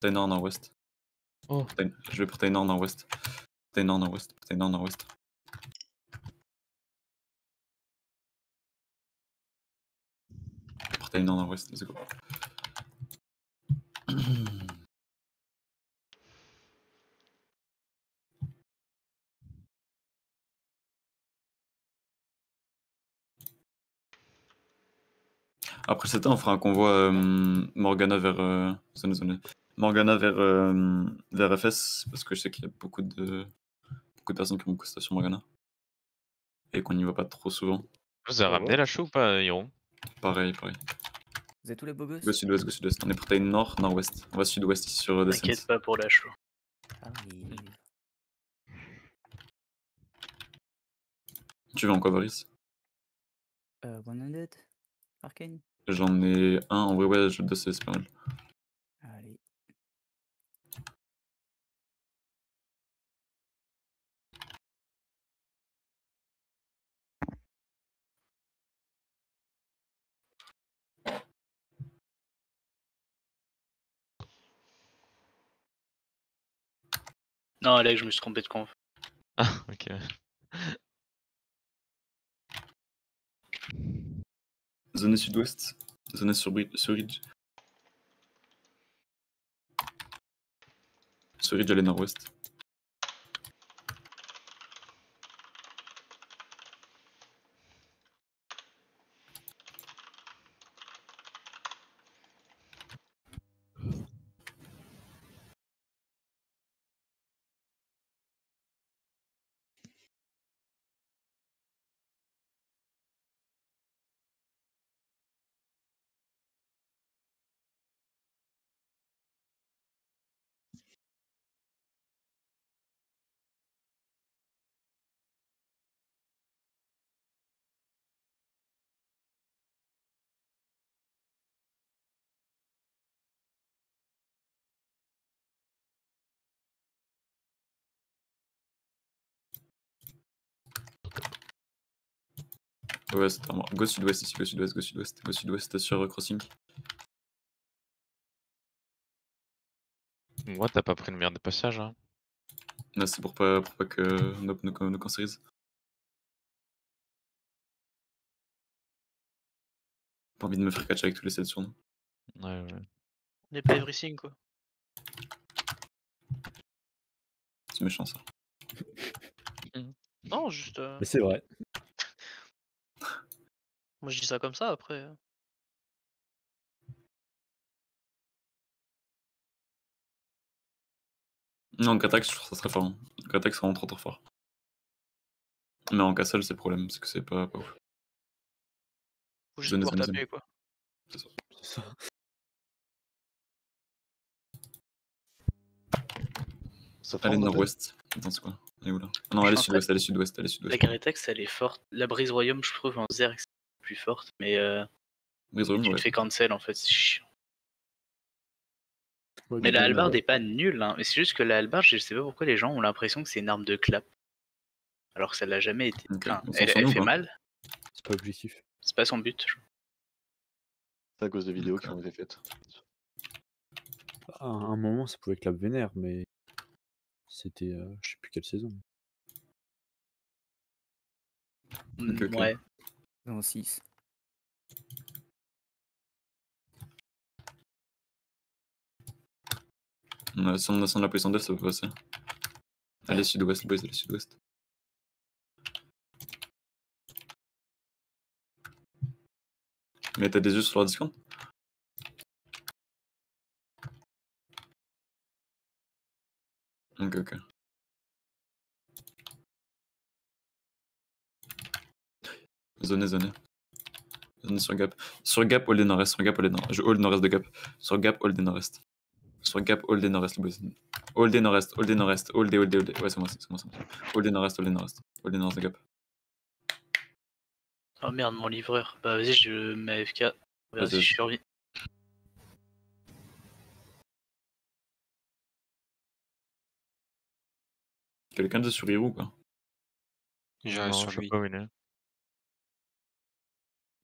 Portail nord, nord-ouest. Oh. Je vais portail nord, nord-ouest. Portail nord, nord-ouest. Portail nord, nord-ouest. Portail nord, nord-ouest, let's go. Après cette on fera un convoi Morgana vers Morgana vers FS parce que je sais qu'il y a beaucoup de personnes qui ont beaucoup de stations Morgana et qu'on n'y va pas trop souvent. Vous avez ramené la chou ou pas, Hiro? Pareil. Vous êtes tous les beaux gosses? Go sud-ouest. On est portail nord, nord-ouest. On va sud-ouest ici sur Descent. T'inquiète pas pour la chou. Arrive. Tu veux en quoi, Varys? 100 Arcane. J'en ai un, en vrai, ouais, je le dossier, c'est pas mal. Allez. Non, Alex, je me suis trompé de conf. Ah, ok. Zone sud-ouest. Zone sur Ridge. Sur Ridge, allez nord-ouest. Ouais, c'est vraiment. Go sud-ouest ici, go sud-ouest sur Crossing. Moi, t'as pas pris le meilleur des passages, hein. Là, c'est pour pas que nous cancérise. Pas envie de me faire catch avec tous les 7 sur nous. Ouais. On n'est pas everything quoi. C'est méchant ça. Non, juste. Mais c'est vrai. Moi je dis ça comme ça après. Non, en attaque, je trouve ça très fort. En attaque, c'est vraiment trop fort. Mais en castle, c'est le problème, c'est que c'est pas ouf. Faut juste pouvoir taper quoi. C'est ça. Allez nord-ouest. Attends, c'est quoi? Elle est où là? Non, allez sud-ouest, La Garretax elle est forte. La Brise Royaume, je trouve en Zerg c'est plus forte, mais Brise Royaume, tu ouais. te fais cancel en fait, c'est chiant. Ouais, Mais la hallebarde est pas nulle, hein. Mais c'est juste que la hallebarde, je sais pas pourquoi les gens ont l'impression que c'est une arme de clap. Alors que ça l'a jamais été. Okay. Enfin, elle fait mal. C'est pas objectif. C'est pas son but. C'est à cause des vidéos qui ont été faites. À un moment, ça pouvait clap vénère, mais c'était, je sais plus quelle saison. Okay. Ouais. Dans 6. Si on a la position d'elle, ça peut passer. Allez sud-ouest, boys, allez sud-ouest. Mais t'as des yeux sur leur Discord? Ok. Zone sur gap. Sur gap, hold des nord-est. Je hold nord-est de gap. Sur gap, hold des nord-est. Sur gap, hold des nord-est, boys. Hold des nord-est. Hold des. Ouais, c'est moi. Hold des nord-est. Hold des nord-est de gap. Oh merde, mon livreur. Bah vas-y, je mets AFK. On verra si je survis. Quelqu'un de sur Hero ou pas? J'irai sur lui. Pas où il est.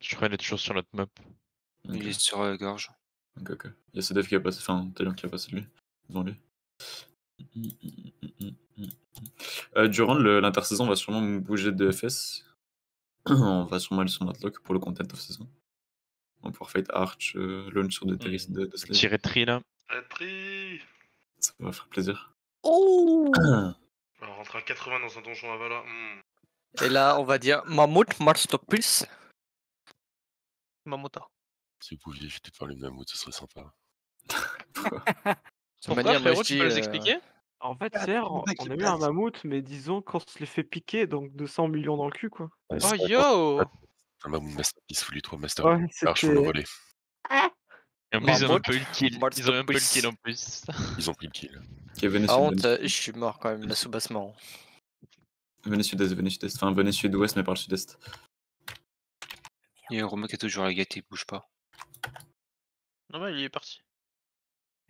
Je crois qu'il est toujours sur notre map. Il est sur la gorge. Ok. Il y a ce dev qui a passé, enfin, Taylor qui a passé de lui. devant lui. Durant l'intersaison, on va sûrement bouger de FS. On va sûrement aller sur Matlock pour le content of saison. On va pouvoir fight Arch, launch sur de Terris de Slade. Tirer tri là. Red Tree. Ça va faire plaisir. Oh Alors, rentrer à 80 dans un donjon à Vala. Et là, on va dire Mammouth, Marstopus. Mamouta. Si vous pouviez éviter de parler de mammouth, ce serait sympa. Pourquoi De manière, moi, je tu peux dis, les expliquer? En fait, CR, on a eu un mammouth, mais disons qu'on se les fait piquer, donc 200 millions dans le cul, quoi. Ouais, Oh c'est yo! un mammouth masterpiece, Folie 3 master. Ouais, Arch sur le c'était... relais. Et en plus, ils ont un Mammouth, peu eu le kill. Ils ont un peu le kill en plus. Ils ont pris le kill. Ok, venez Par contre, sud-est. je suis mort quand même, la sous-bassement. Venez sud-est, venez sud-est. Enfin, venez sud-ouest, mais par le sud-est. Il y a Romain qui est toujours à la gate, il bouge pas. Non, mais il est parti.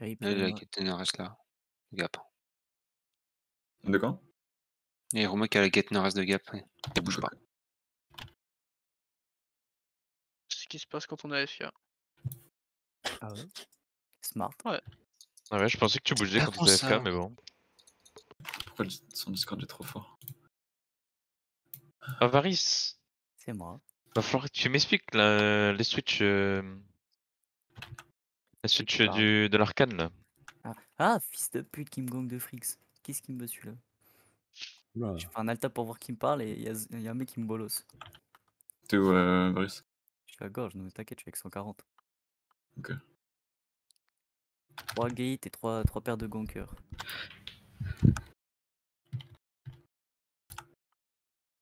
Rip, La gate nord-est là. Gap. De quand Il y a Romain qui est à la gate nord-est de Gap, il bouge pas. C'est ce qui se passe quand on est AFK. Ah ouais. Smart. Ah ouais, je pensais que tu bougeais quand tu étais AFK, mais bon. Pourquoi son Discord est trop fort? Avaris, C'est moi. va falloir que tu m'expliques les switches. Les switches parle. de l'arcane là. Ah, fils de pute qui me gongue de Frix. Qu'est-ce qui me veut celui-là? Oula. Je fais un alta pour voir qui me parle et il y a un mec qui me bolosse. T'es où, Boris? Je suis à gorge, non mais t'inquiète, je suis avec 140. Ok. 3 gates et 3 paires de gonkers.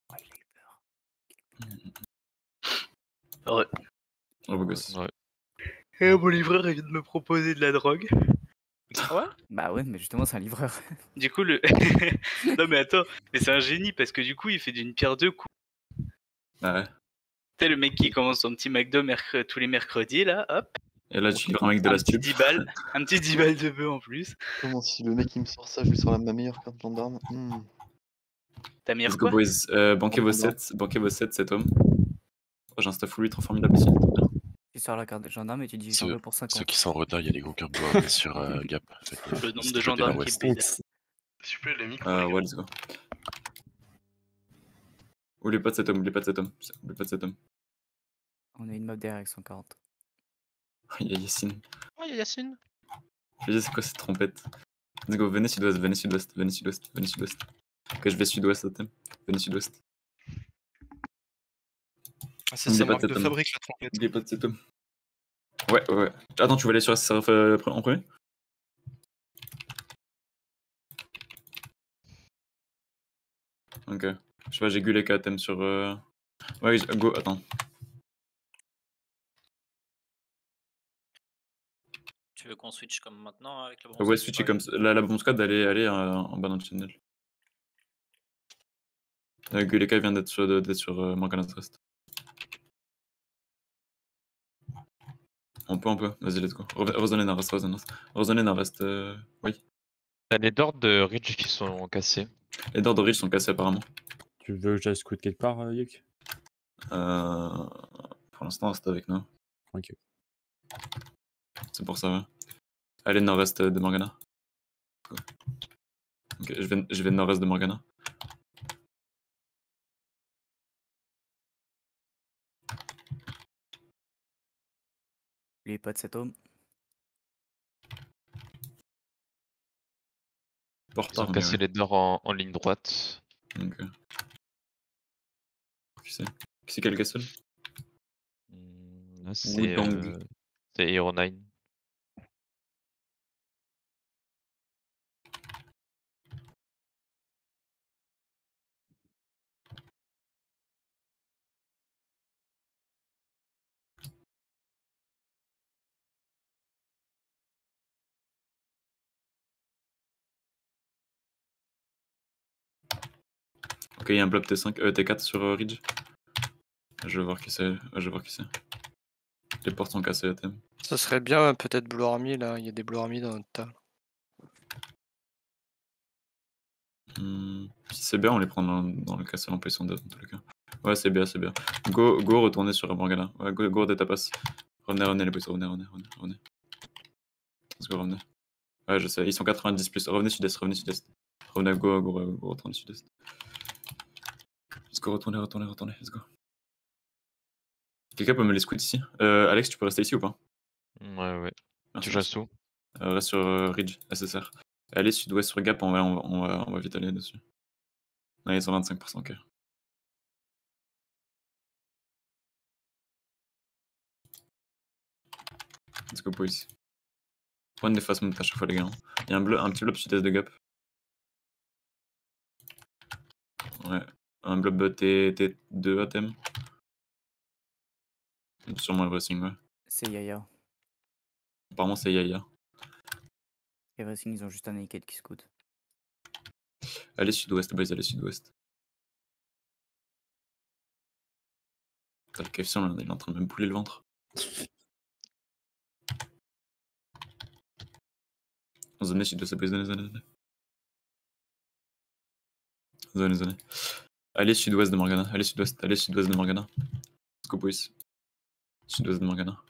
Oh, il a eu peur. Ouais. Oh, beau gosse. Ouais. Et mon livreur il vient de me proposer de la drogue. Ah ouais? Bah ouais, mais justement, c'est un livreur. Du coup, le. Non, mais attends, mais c'est un génie parce que du coup, il fait d'une pierre deux coups. Ah ouais. Tu sais, le mec qui commence son petit McDo tous les mercredis, là, hop. Et là, tu livres un mec de Un la petit stub. 10 balles, un petit 10 balles de bœuf en plus. Comment si le mec il me sort ça, je lui sors ma meilleure carte gendarme. Ta meilleure Let's go, quoi? boys. Banquez vos sets, cet homme. Oh, j'ai un staff full 8 trop formidable ici. Tu sors la carte de gendarme et tu dis j'en veux pour 50. Ceux qui sont en retard, il y a des gonkers bois sur Gap. Le nombre de gendarmes qui pédale. pédalent. S'il vous plaît, les micros. les gars. Ouais, let's go. Oubliez pas de cet homme, oubliez pas de cet homme. Oubliez pas de cet homme. On a une map derrière avec 140. Il y a Yacine. Oh, il y a Yacine. Je sais c'est quoi cette trompette. Let's go, venez sud-ouest, venez sud-ouest, venez sud-ouest, venez sud-ouest. Ok, je vais sud-ouest, totem. Venez sud-ouest. Ah, ça, c'est marque de fabrique, la trompette. N'oubliez pas de cet homme. Ouais. Attends, tu vas aller sur SRF en premier? Ok. Je sais pas, j'ai gulé KTM sur. Ouais, go, attends. Tu veux qu'on switch comme maintenant avec le Ouais, bronze switcher comme ça. La bombe squad, aller en bas dans le channel. Guleka vient d'être sur Morgana's Rest. On peut. Vas-y, let's go. Resonnez nord-est, Resonnez nord-est, oui. T'as les doors de Ridge qui sont cassés. Les doors de Ridge sont cassés apparemment. Tu veux que j'aille squat quelque part, Yuk? Pour l'instant, reste avec nous. Ok. C'est pour ça, ouais. Allez, nord-est de Morgana. Go. Ok, je vais nord-est de Morgana. N'oubliez pas de cet homme. Porte Ils ont cassé les doors en ligne droite. Ok. Qui c'est quel castle? Là, c'est Hero 9. Ok, il y a un blob T4 sur Ridge. Je vais voir qui c'est. Les portes sont cassées à thème. Ça serait bien peut-être Blue Army là, il y a des Blue Army dans notre tas. Si c'est bien, on les prend dans le castle en position de dans tous les cas. Ouais, c'est bien. Go retournez sur Morgana. Ouais, go de tapas. Revenez les boys, revenez. Let's go, revenez. Ouais, je sais, ils sont 90 plus. Revenez sud-est, revenez sud-est. Revenez, go, retournez sud-est. Let's go, retournez, let's go. Quelqu'un peut me les scouts ici? Alex, tu peux rester ici ou pas? Ouais. Merci, Tu restes où? reste sur Ridge, SSR. Allez sud-ouest sur Gap, on va vite aller dessus. Ouais, ils sont 25%, ok. Let's go, boys. Prenez des faces mount à chaque fois, les gars. Il y a un petit blob sud-est de Gap. Ouais. Un blob T2 à thème. Sûrement Everything, ouais. C'est Yaya. Apparemment, c'est Yaya. Everything, ils ont juste un naked qui scout. Allez sud-ouest, boys, allez sud-ouest. T'as le KFC, il est en train de me pouler le ventre. Zone sud-ouest, boys, zone. Allez sud-ouest de Morgana, allez sud-ouest de Morgana. Let's go, boys. Sud-ouest de Morgana.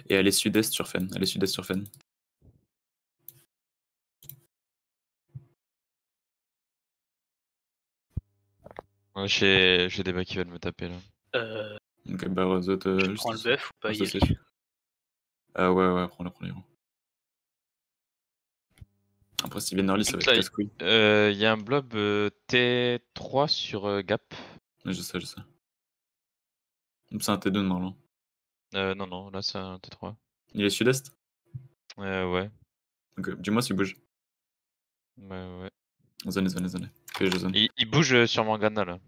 Et allez sud-est sur Fen, Ouais, j'ai des mecs qui veulent me taper là. Ok, bah aux autres. Je prends le buff ou pas, reste Yelk? safe. Ouais, prends-le, héros. Après, s'ils viennent early, ça va être casse-couille. Y a un blob T3 sur Gap. Je sais. C'est un T2 normalement. Non, là c'est un T3. Il est sud-est? Ouais. Ok, dis-moi s'il bouge. Ouais. Zone. Ok, je zone. Il bouge sur Morgana là.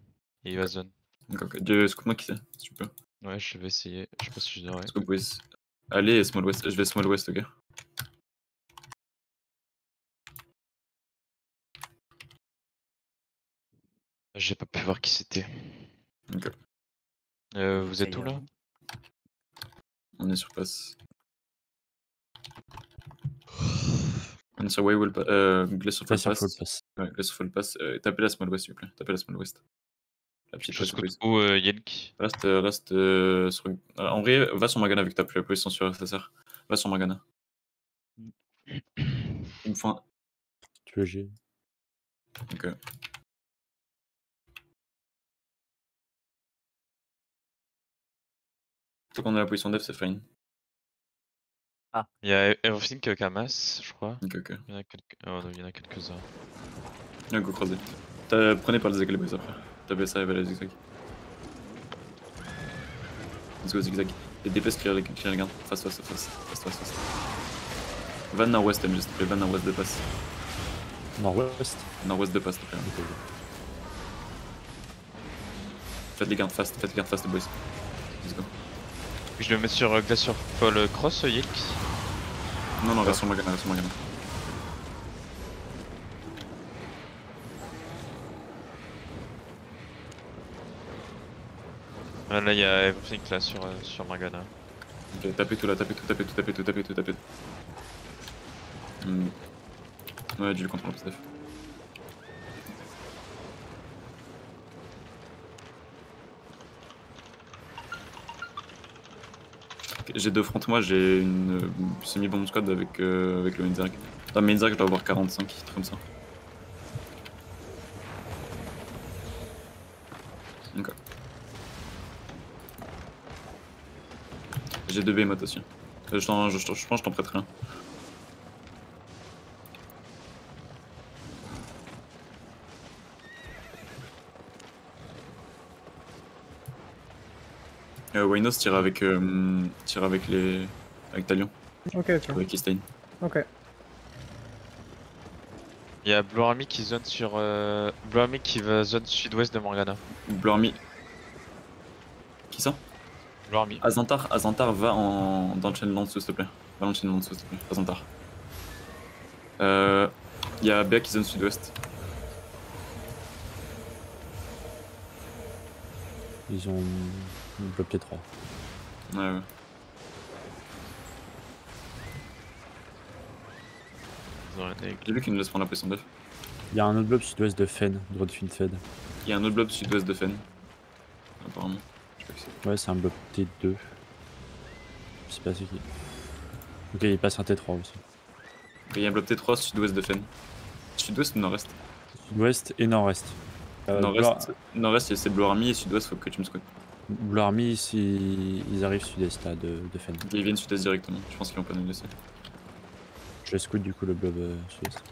Il va zone. Ok. Scoop-moi qui c'est, si tu peux. Ouais, je vais essayer. Je sais pas si je devrais. Scoop west. Allez, small west. Je vais small west, ok. J'ai pas pu voir qui c'était. Ok. Vous êtes où là? On est sur place. On est sur Way Will Glace of Full Pass. Ouais, Glace of Full Pass. Tapez la small west, s'il vous plaît. Tapez la small west. La petite Je scoute où Yelk? Reste sur. En vrai, va sur Morgana vu que t'as plus la position sur SSR. Va sur Morgana. Il me faut un. Tu veux G. Ok. Tant qu'on a la position def, c'est fine. Ah. Il y a Everything Kamas, je crois. Ok. Il y en a quelques-uns. Il y a un go croisé. Prenez par le zigzag les boys après. Tapez ça et va le zigzag. Let's go zigzag. Et DPS clear les gardes. Fast. Va nord-ouest, MG, s'il te plaît. Va nord-ouest de passe. Nord-ouest. Nord-ouest de passe, s'il te plaît. Faites les gardes fast, les boys. Let's go. Je le mets sur Glacier Fall Cross, Yelk. Non, reste sur Morgana. Là, il y a Everything là sur Morgana. Ok, tapez tout. Ouais, du contrôle Steph. Okay, j'ai deux fronts, moi j'ai une semi-bomb squad avec le Minzerg. Dans le Minzerg, je dois avoir 45, truc comme ça. Ok. J'ai deux Behemoth aussi. Je pense que je t'en prêterai un. Waynos tire avec Talion. Ok. Avec Eastain. Ok. Il y a Blue Army qui zone sur Blue Army qui va zone sud-ouest de Morgana. Blue Army. Qui ça? Blue Army. Azantar va dans le chaîne en dessous, s'il te plaît. Va dans le chaîne en dessous, s'il te plaît. Azantar. Il y a Béa qui zone sud-ouest. Ils ont une bloc T3. Ouais. J'ai vu qu'il nous laisse prendre la pression def. Il y a un autre blob sud-ouest de Fen, droit de Fed. Il y a un autre blob sud-ouest de Fen. Apparemment. Je sais pas qui c'est. Ouais, c'est un bloc T2. Je sais pas c'est qui. Ok, il passe un T3 aussi. Il y a un bloc T3 sud-ouest de Fen. Sud-ouest ou nord-est? Sud-ouest et nord-est. Nord-est, c'est Blue Army et sud-ouest, faut que tu me squattes. Blue Army, ils arrivent sud-est là de Fen. Ils viennent sud-est directement, je pense qu'ils vont pas nous laisser. Je scout du coup le blob sud-est.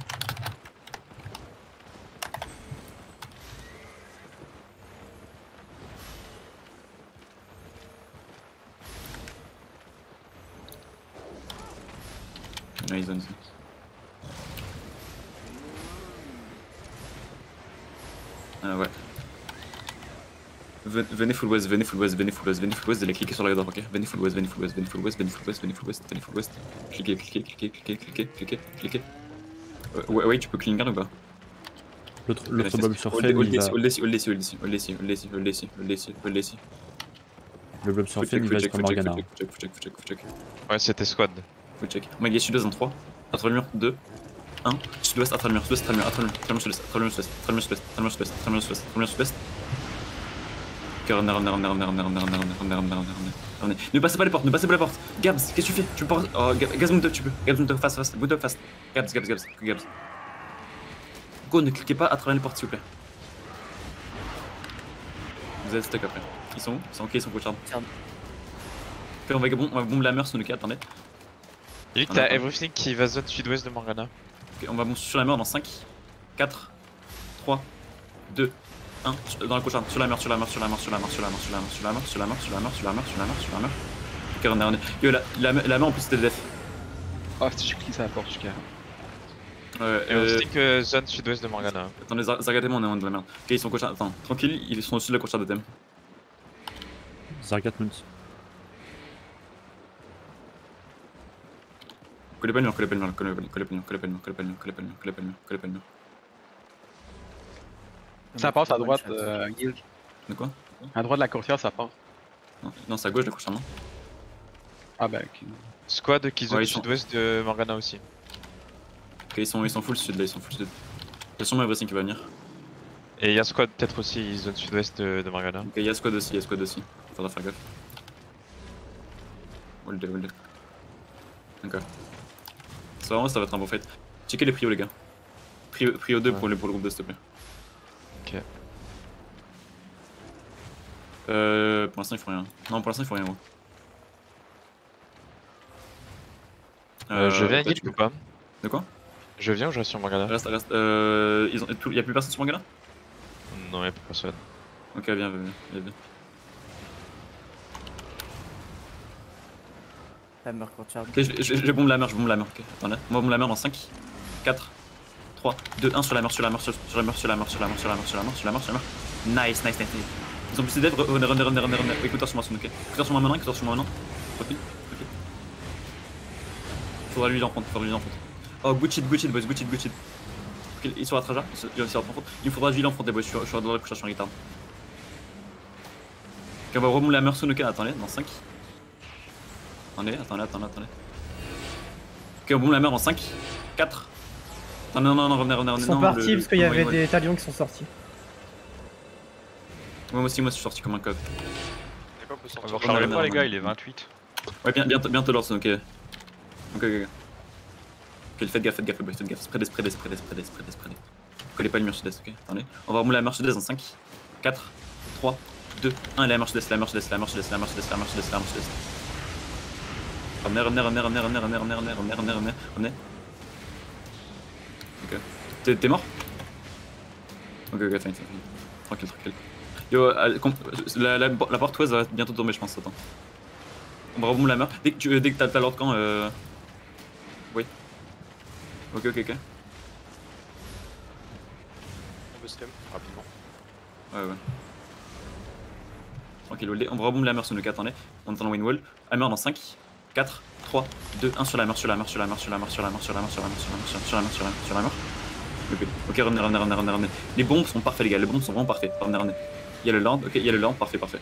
Ouais, ils zone. Ah ouais. Venez full west, venez full west, venez full west, venez full west, allez cliquer sur la droite, ok? Venez full west, venez full west, venez full west, venez full west, venez full west, venez full west. Cliquez, cliquez, cliquez, cliquez, cliquez, cliquez, cliquez. Ouais, tu peux clean guard ou pas? L'autre blob sur Fen, il va... Le blob sur Fen, il va être comme Morgana. Ouais, c'était squad. Faut check. On va sud-ouest dans 3, attrape le mur, 2, 1, sud-ouest, attrape le mur, sud-ouest, attrape le mur, attrape le mur, sud-ouest, attrape le mur, sud-ouest, attrape le mur, sud-ouest, attrape le mur, sud-ouest, attrape le mur, sud-ouest, attrape le mur, sud-ouest. Ne passez pas les portes, ne passez pas les portes. Gabs, qu'est-ce que tu fais? Tu peux pas. Oh, Gabs, move up, tu peux. Gabs, move up, fast, move up, fast. Gabs. Go, ne cliquez pas à travers les portes, s'il vous plaît. Vous êtes stuck après. Ils sont où? Ils sont ok, ils sont coachard. Ok, on va bomber la mur sur le cas, attendez. Vu que t'as everything qui va zone sud-ouest de Morgana. Ok, on va bomber sur la mur dans 5, 4, 3, 2, 1, dans la coachard, sur la mur. Ok, on est. Yo, la mur en plus c'était def. Oh, j'ai cliqué sur la porte, jusqu'à. Et on se dit que zone sud-ouest de Morgana. Attendez, Zargat et moi on est en de la merde. Ok, ils sont coachard. Attends, tranquille, ils sont au-dessus de la coachard de thème. Zargat Moons. Collez pas le mur. Ça passe à droite, Guild. De quoi? À droite de la courtière, ça passe. Non, c'est à gauche de coachard, non? Ah bah, ok. Squad qui zone sud-ouest de Morgana aussi. Ok, ils sont full sud là, ils sont full sud. Il y a sûrement Everything qui va venir. Et y'a squad peut-être aussi, zone sud-ouest de Morgana. Ok, y'a squad aussi. Faudra faire gaffe. Hold. Ok. Ça va être un bon fight. Checkez les prios les gars. Prio 2 pour le groupe 2 s'il te plaît. Ok. Pour l'instant ils font rien. Non, pour l'instant ils font rien gros. Je viens guide ou pas? De quoi? Je viens ou je reste sur Morgana? Reste. Y'a plus personne sur Morgana? Non, y'a plus personne. Ok, viens. La mur courtière. Ok, je bombe la mur, ok. Attendez, moi bombe la mur dans 5, 4, 3, 2, 1 sur la mur. Nice. Ils ont plus de dev, run. Écoute-toi sur moi, ok. Écoute-toi sur moi maintenant. Ok. Faudra lui en prendre. Oh, good shit, boys. Ok, ils sont à Traja, il me faudra du heal en front, boys, je suis à droite de la couche sur la guitare. Ok, on va remonter la mur sur Nuka, attendez, dans 5. Attendez. Ok, on bombe la mur en 5, 4. Attends, non, revenez. Ils sont partis parce qu'il y avait des talions qui sont sortis. Moi aussi, je suis sorti comme un code. On va recharger pas les gars, il est 28. Ouais, bientôt Lord, ok. Ok. Ok, faites gaffe, boys, faites gaffe. Spreadez. Collez pas le mur sud-est, ok. Attendez. On va remonter la mur sud-est dans 5, 4, 3, 2, 1. La mur sud-est. Revenez. Ok. T'es mort? Ok, fine. Tranquille. Yo, la porte ouest va bientôt tomber, je pense, attends. On va remonter la mur. Dès que t'as l'ordre quand Oui. Ok. On peut stem rapidement. Ouais. Tranquille, on va rebomber la mur sur le 4, attendez. On entend le win wall. Hammer dans 5, 4, 3, 2, 1 sur la mur. Ok, revenez. Les bombes sont parfaits, les gars, les bombes sont vraiment parfaits. Revenez. Il y a le Lord, ok, parfait.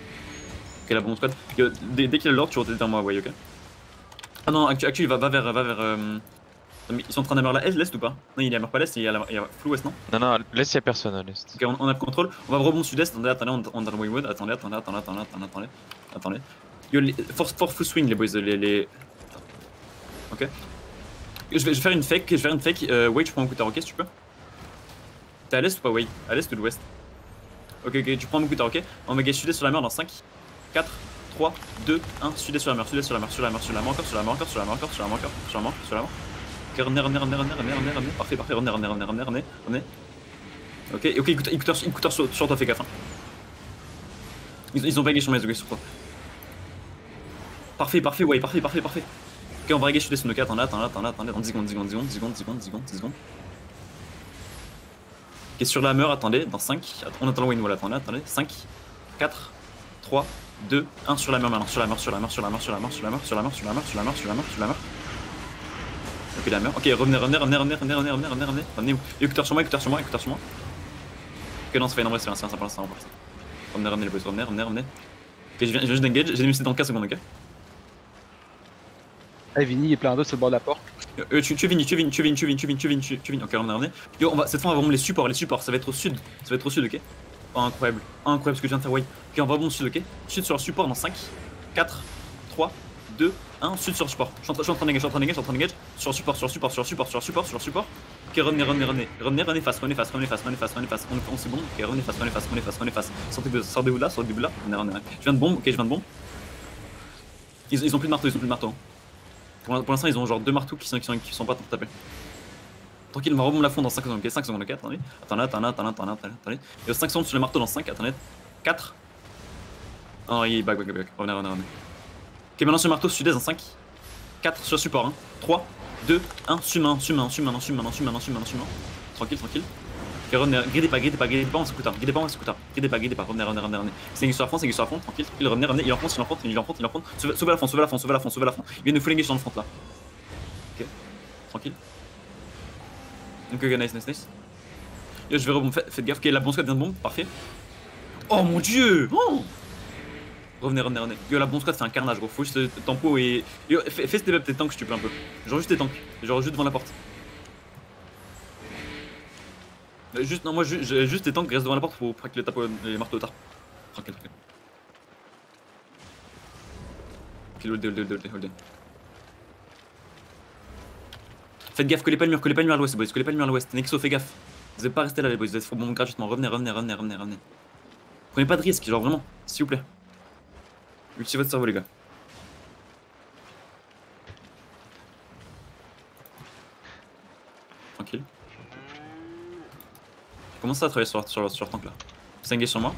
Ok, la bombe squad. Dès qu'il y a le Lord, tu rotes derrière moi, ouais, ok. Ah non, actuellement, va vers. Ils sont en train d'ammer la l'est ou pas? Non, il amère pas l'est, il y a full ouest, non? Non, non, l'est, y'a personne à l'est. Ok, on a le contrôle. On va rebond sud-est. Attendez, on a le way mode. Attendez. Yo, force full swing, les boys. Ok. Je vais faire une fake. Wait, je prends mon cutter, ok, si tu peux. T'es à l'est ou pas, Way? À l'est ou de l'ouest? Ok, tu prends mon cutter, ok. On va gage sud-est sur la mer dans 5, 4, 3, 2, 1. Sud-est sur la mer, encore sur la mer, encore sur la mer. Ok, revenez. Parfait, revenez. Ok, écouteur sur toi, fais gaffe. Hein. Ils ont pas gage sur mes sur toi. Parfait, ouais, parfait. Ok, on va gage sud-est sur nos 4, attendez, dans 10 secondes. Ok, sur la mer, attendez, dans 5, on attend le win wall, attendez, 5, 4, 3, 2, 1 sur la mer maintenant, sur la mer. Ok, la mer, ok, revenez. Écouteur sur moi. Ok, non, c'est pas c'est un pour l'instant. Revenez les boys, revenez. Ok, je viens juste d'engage, j'ai mis dans 15 secondes, ok. Hey, Vini est plein d'eau sur le bord de la porte. Tu es Vini. Ok, revenez. Yo, cette fois on va rebond les supports, ça va être au sud, ok. Oh, incroyable ce que je viens de faire, ouais. Ok, on va rebond sud, ok. Sud sur le support dans 5, 4, 3, 2, 1, sud sur le support. Je suis en train d'engage. Sur le support. Ok, revenez face. On c'est bon. Ok, revenez face. Sortez-vous de là. Revenez. Je viens de bombe. Ils ont plus de marteau. Pour l'instant, ils ont genre 2 marteaux qui sont pas taper. Tranquille, on va rebond la fond dans 5 secondes. Ok, 5 secondes, ok, attendez. Attendez. Il y a 5 secondes sur le marteau dans 5, attendez. 4. Oh, il est back. Revenez. Ok, maintenant sur le marteau, sud-est dans 5, 4 sur le support. Hein. 3, 2, 1, suis main. Tranquille. Ok, revenez, gridez pas, on se coûte. Gridez pas, revenez. C'est sur la front, tranquille. Revenez, il enfonce. Sauvez la front. Il vient de full engage dans le front là. Ok, tranquille. Ok, nice. Yo, je vais rebond, faites gaffe, ok, la bombe squad vient de bombe, parfait. Oh mon dieu! Oh, revenez. Yo, la bombe squad fait un carnage, gros. Faut juste tempo et. Yo, fais step up tes tanks si tu peux un peu. Genre juste tes tanks, genre juste devant la porte. Juste tes tanks restent devant la porte pour pas que les marteaux tard. Tranquille. Ok, hold. Faites gaffe, collez pas le mur à l'ouest, boys. Nexo, fais gaffe. Vous n'êtes pas resté là, les boys, vous êtes faut bomber gratuitement. Revenez. Prenez pas de risque, genre vraiment, s'il vous plaît. Utilisez votre cerveau, les gars. Tranquille. Commencez à travailler sur leur tank là. C'est engage sur moi.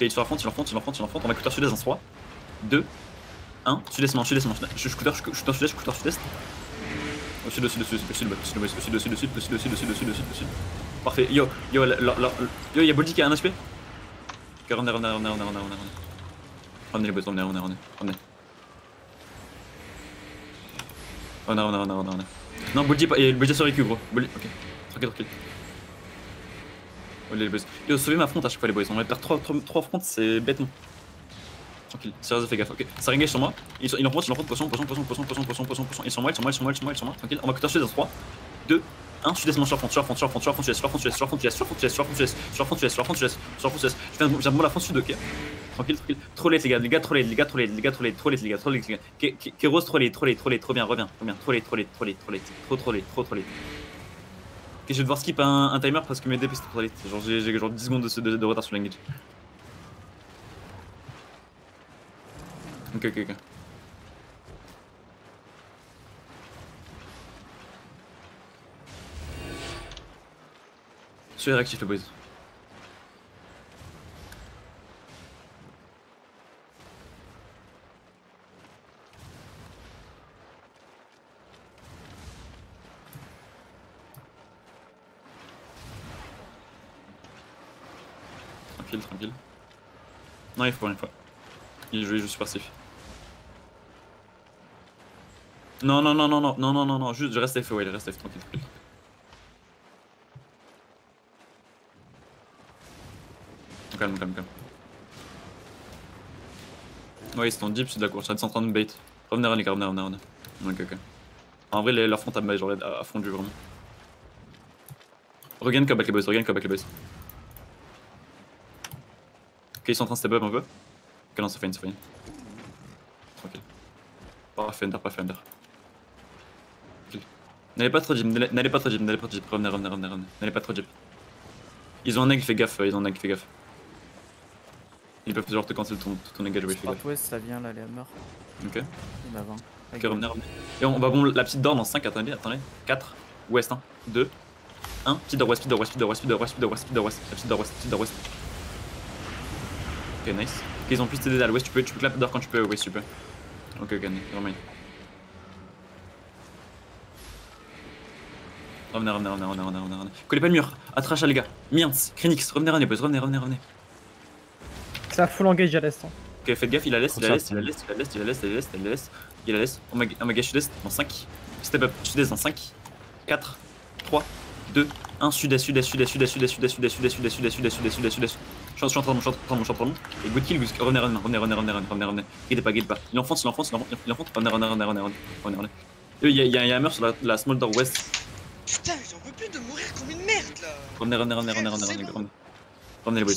Ok, sur la front. On va cutter sud-est dans 3, 2, 1. Sud-est. Je cutter sud-est. Au sud. Parfait. Yo, y'a Boldy qui a 1 HP. Ok, revenez. Revenez les boys, revenez. Non, Boldy sur récup, gros. Ok, tranquille. Les boys. Yo, sauvez ma front à chaque fois, les boys. On va perdre 3 fronts, c'est bêtement. Tranquille, sérieux, fais gaffe, ok. Ça engage sur moi. Il en prend, potion. Ils sont moi. Tranquille, on va cutter dans 3, 2, 1. Sud-est, sur front. Je viens de la front sud, ok. Tranquille. Trop late, les gars. Trop late. Kéros, trop bien, reviens. Trop late. Ok, je vais devoir skip un timer parce que mes DP c'est trop late. Genre j'ai genre 10 secondes de retard sur l'engage. Ok. Soyez réactifs les boys. Tranquille. Non, il faut une fois. Il joue super safe. Non, juste je reste safe, ouais, reste safe, tranquille. Calme. Ouais, ils sont deep, c'est d'accord, je suis en train de bait. Revenez, les gars, revenez. Ok. En vrai, leur front a fondu vraiment. Regain comme avec les boys, regain comme avec les boys. Ok, ils sont en train de step up un peu. Ok, non, c'est fine, c'est fine. Tranquille. Pas Fender, pas Fender. N'allez pas trop deep, n'allez pas trop deep, n'allez pas trop deep. Revenez, revenez, revenez, revenez. N'allez pas trop deep. Ils ont un egg, fais gaffe, ils ont un egg, fais gaffe. Ils peuvent genre te cancel ton engage, oui, fais gaffe. Northwest, ça vient là, les hammers. Ok. Il y en a 20. Ok, revenez, revenez. Et on va bon la petite door dans 5, attendez, attendez. 4, ouest, 1, 2, 1. Petite door ouest, petite door ouest, petite door ouest, petite door ouest, petite door ouest, petite door ouest, petite door ouest, petite door ouest. Ok, nice. Ok, ils ont plus t'aider à l'ouest, tu peux clap door quand tu peux, oui, tu peux. Ok, ok, normal. Revenez, revenez, revenez, revenez, revenez, revenez. Collez pas le mur, attrache les gars. Miens, Krenix, revenez, revenez, boys, revenez, revenez, revenez. C'est à full engage à l'est. Hein. Ok, faites gaffe, il a l'est, il a l'est, il a l'est, il a l'est, il a l'est, il a l'est, il a l'est, il a l'est. On m'a gâché sud-est dans 5. Step up, sud-est dans 5, 4, 3, 2, 1, sud-est, sud-est, sud-est, sud-est, sud-est, sudest, sud-est, sudest, sudest, sudest, sudest, sudest, sudest, sudest. Je suis en train de mon. Et good kill, revenez, revenez, revenez, revenez, revenez, revenez, revenez. Guidez pas. Il enfonce, revenez, revenez. Il y a un hammer sur la small door west. Putain, j'en peux plus de mourir comme une merde là. Revenez les boys.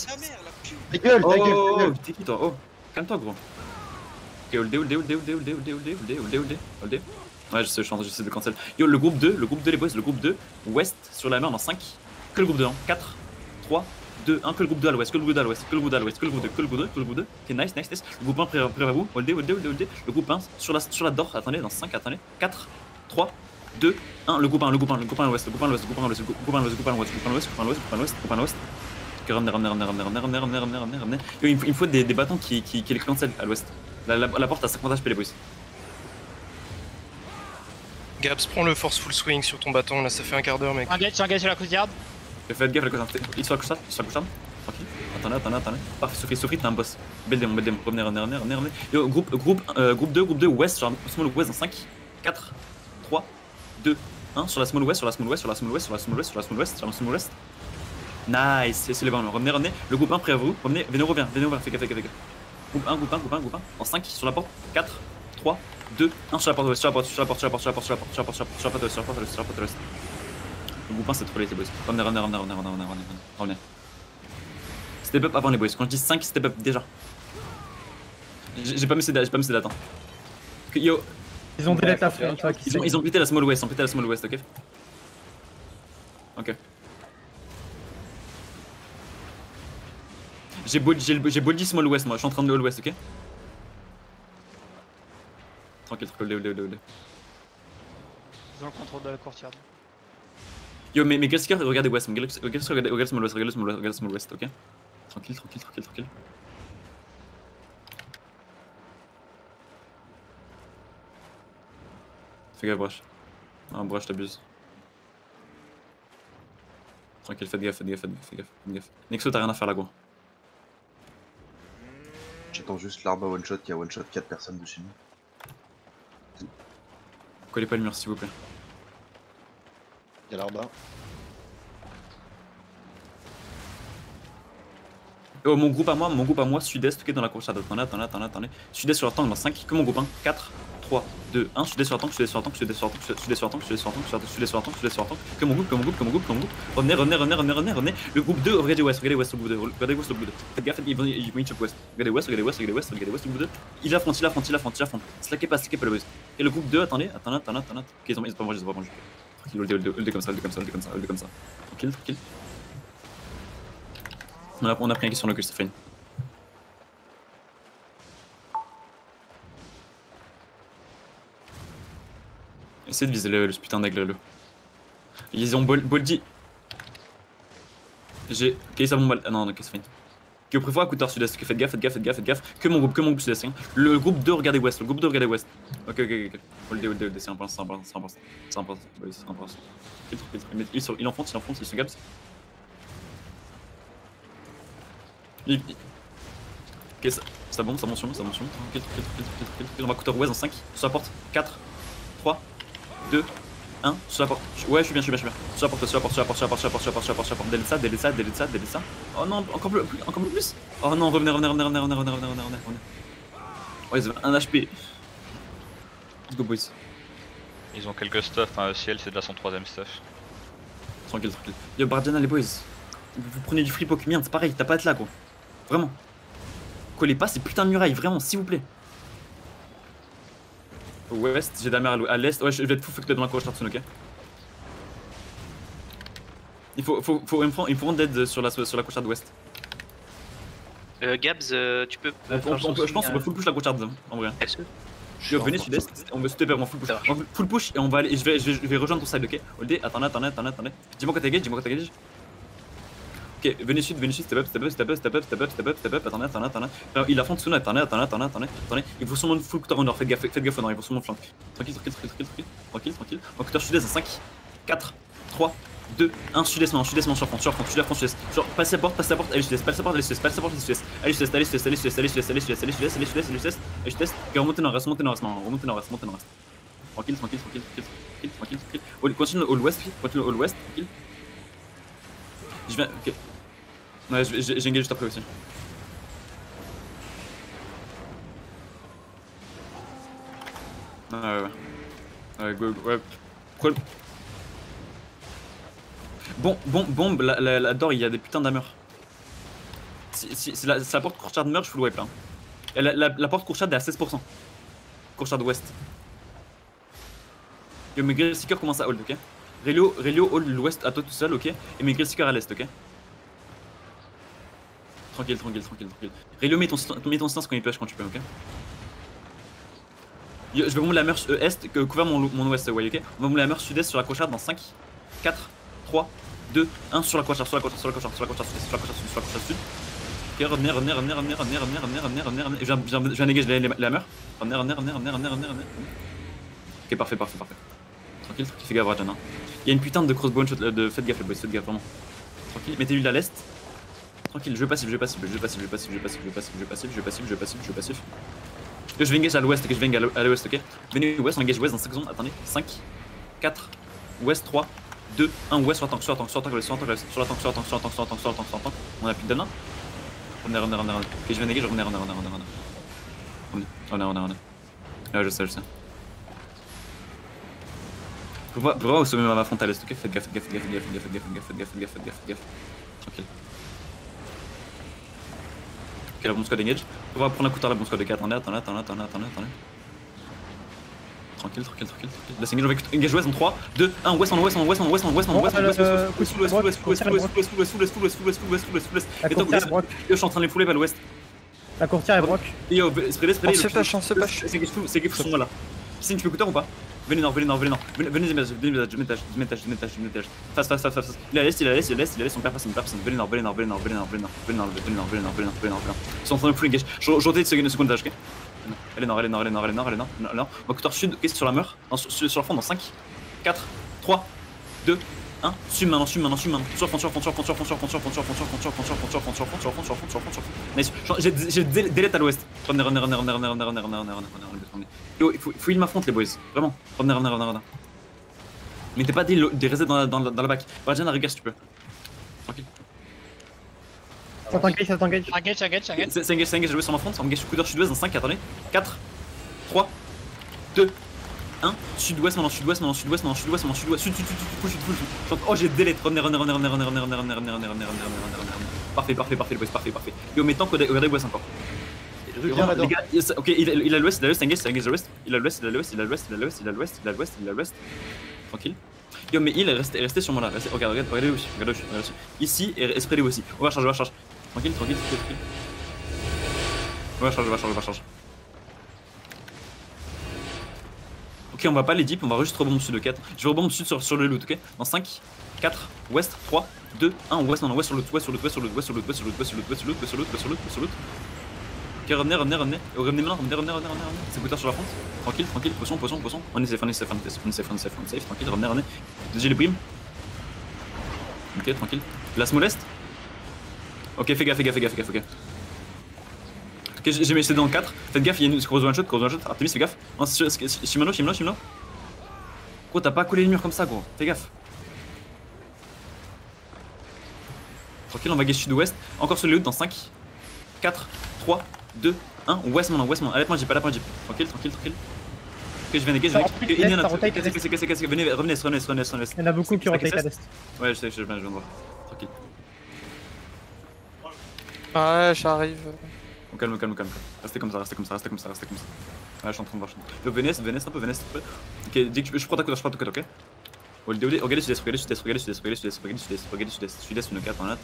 Ta gueule, ta gueule. Oh, t'es qui toi? Oh, calme-toi gros. Ok, hold day. Ouais, j'essaie de cancel. Yo, le groupe 2 les boys, le groupe 2, ouest sur la mer dans 5. Que le groupe 2 en 4, 3, 2, 1, que le groupe 2 à l'ouest, que le groupe 2 à l'ouest, que le groupe 2 à l'ouest, que le groupe 2. Ok, nice. Le groupe 1 près à vous, hold day. Le groupe 1 sur la door, attendez, dans 5, attendez. 4, 3, 2, 1, le groupe 1 à l'ouest, Ok, revenez. Yo, il me faut des bâtons qui les cancel à l'ouest. La porte à 50 HP les boys. Gabs, prends le force full swing sur ton bâton, là ça fait un quart d'heure mec. Engage sur la courtyard. Faites gaffe à la côte. Il soit à couchard. Tranquille. Attendez. Parfait, Sophie, t'as un boss. Belle démon. Revenez. Yo, groupe 2, ouest, sur la small west dans 5, 4, 3, 2, 1, sur la small west. Nice, c'est les ballons. Revenez. Le groupe 1 près à vous. Venez, reviens. Fais gaffe. Groupe 1. En 5, sur la porte. 4, 3, 2, 1, sur la porte ouest. Sur la porte ouest. Le groupe 1, c'est trop les boys. Revenez. Step up avant les boys. Quand je dis 5, step up déjà. J'ai pas mis ces dates. Yo. Ils ont délai à fond, toi qui Ils ont pété la small west, ok. Ok. J'ai body small west, moi, je suis en train de all west, ok. Tranquille, hold. Ils ont le contrôle de la courtyard. Yo, mais Gresker, regardez west, regardez small west, ok. Tranquille. Fais gaffe, brush. Ah, brush, t'abuses. Tranquille, faites gaffe. Nexo, t'as rien à faire là, gros. J'attends juste l'arbre à one shot qui a one shot 4 personnes dessus nous. Collez pas le mur, s'il vous plaît. Y'a l'arbre. Oh, mon groupe à moi, sud-est, ok, dans la course. Attendez. Sud-est sur la tank dans 5, que mon groupe 1, 4, 3, 2, 1, sud-est sur la tank, que mon groupe. Revenez. Le groupe 2, regardez west, le groupe 2. Faites gaffe, ils vont chop west. Regardez west, le groupe 2. Il affronte. Slackez pas le boys. Et le groupe 2, attendez. Ok, ils ont pas mangé. Tranquille, hold comme ça. Tranquille. On a pris un kill sur le cul, c'est fine. Essayez de viser ce putain d'aigle là. Ils ont boldy. Ok, ça bombe. Ah non, ok, c'est fine. Qui au préfère à couteau sud-est, faites gaffe. Que mon groupe sud-est. Le groupe 2 regardez ouest. Ok. Hold, c'est important. Il enfonce, il se gaps. Ok, ça bombe sur moi. Tranquille. On va couteau ouest dans 5, sur la porte. 4, 3, 2, 1, sur la porte. Ouais, je suis bien. Sur la porte. Delete ça. Oh non, encore plus. Oh non, revenez. Oh, ils avaient un HP. Let's go, boys. Ils ont quelques stuff, hein, ciel c'est de la 103ème stuff. Tranquille, tranquille. Yo, Bardiana, les boys. Vous prenez du free poke, merde, c'est pareil, t'as pas à être là, gros. Vraiment. Collez pas ces putains de murailles, vraiment, s'il vous plaît. Au ouest, j'ai Damer à l'est. Ouais, je vais être fou fucked dans la course Tartune, ok. Il me faut d'aide sur la course d'ouest. Gabs, tu peux. Je pense qu'on peut full push la course en vrai. Yo, venez sud-est, on veut stepper en full push. On full push et on va aller. Et je vais rejoindre ton side, ok. Holdé, attendez. Dis-moi quand t'as gage, Ok, venez sud, step up, attendez. Il a fond de Suna, attendez. Il faut sûrement full cutter au nord, faites gaffe au nord, il faut sûrement flank. Tranquille. On cutter sud-est dans 5, 4, 3, 2, 1, sud-est maintenant, sur front, sud-est. Passe la porte, allez sud-est, allez sud-est. Remontez nord-est. Tranquille. Continue au ouest, tranquille. Je viens, ok. Ouais, j'ai engagé juste après aussi. Ouais, go, ouais. Bombe, la door, il y a des putains d'hammer. Si la porte courchard meurt, je full wipe là. Et la porte courchard est à 16%. Courchard ouest. Yo, mes Grill Seeker commence à hold, ok. Relio hold l'ouest à toi tout seul, ok. Et mes Grill Seeker à l'est, ok. Tranquille. Relio, mets ton stance quand il push quand tu peux, ok. Yo, je vais bomber la mer est, couvert mon ouest, ouais, ok. On va bomber la mer sud-est sur la courchard dans 5, 4, 3, 2, 1 sur la courchard sud. Ok, revenez. Je viens dégager la mer. Revenez. Ok, parfait. Tranquille, fais gaffe, Rajan. Il y a une putain de crossbow shot de faites gaffe, boys, faites gaffe, vraiment. Tranquille, mettez-lui à l'est. Tranquille, je passif. Je vais engage à l'ouest, ok. Venez ouest, on engage ouest dans 5 secondes, attendez. 5, 4, ouest, 3, 2, 1, ouest, sur la tank. On a plus de dana. Revenez. Ok, je vais engage, revenez. Ouais, je sais. Faut voir au sommet ma front à l'est, ok. Faites gaffe. Tranquille. Ok, la bombe squad engage. On va prendre la couture, la bombe squad, ok. Attendez. Tranquille. Là, c'est engage, on va engage ouest en 3, 2, 1, ouest. Et toi, je suis en train de les fouler vers l'ouest. La courtière est broc. Yo, spray. C'est pas chance. C'est gaffe, sont là. Piscine, tu peux couture ou pas? Venez nord. Venez métage. Face. Il a l'est, on perd personne. Venez nord. Ils sont en train de full engage. Je rotate ce second étage, ok? Allez nord. On va couture sud, ok, sur la meur. Sur la fond dans 5, 4, 3, 2, 1. Suis maintenant. Sur fond. Nice. J'ai délai à l'ouest. Revenez. Yo, il faut heal ma front, les boys. Vraiment. Revenez. Mettez pas des resets dans la back. Bardian, regarde si tu peux. Tranquille. Ça t'engage. C'est engage, jouer sur ma front. On engage coup d'heure sud-ouest dans 5, attendez. 4, 3, 2, 1. Sud-ouest maintenant. Sud. Oh, j'ai délai. Revenez. Parfait, les boys, parfait. Yo, mais tant qu'au west encore. Les gars, ok, il a l'ouest, engage l'ouest. Il a l'ouest. Tranquille. Yo, mais il est resté sur moi là. Regardez aussi. Ici, et spreadez aussi. On va charger. Tranquille. On va charger. Ok, on va pas les deep, on va juste rebomber sud de 4. Je vais rebomber sud sur le loot, ok. Dans 5, 4, ouest, 3, 2, 1, ouest sur le loot. Ok, revenez. Revenez maintenant. C'est couture sur la front. Tranquille. Potion. On est safe. Tranquille, revenez. J'ai les primes. Ok, tranquille. La small est. Ok, fais gaffe, ok. Ok, j'ai mis dans 4. Faites gaffe, il y a une grosse one shot. Artemis, fais gaffe. Shimano. Gros, t'as pas collé le mur comme ça, gros. Fais gaffe. Tranquille, on va gage sud-ouest. Encore sur le loot dans 5, 4, 3, 2, 1. West maintenant. Arrête-moi, j'ai pas la point. Tranquille. je vais négager, Ça je rotate vais l'est, négager. ça rotate Cassez, venez, revenez. Il y en a beaucoup qui rotate à l'est. Ouais, je sais, je viens de voir. Tranquille. Ouais, j'arrive. Calme. Restez comme ça. Ouais, je suis en train de voir. Venez un peu. Ok, dès que je prends ta cote, ok. Regardez, je laisse, une carte, t'en as.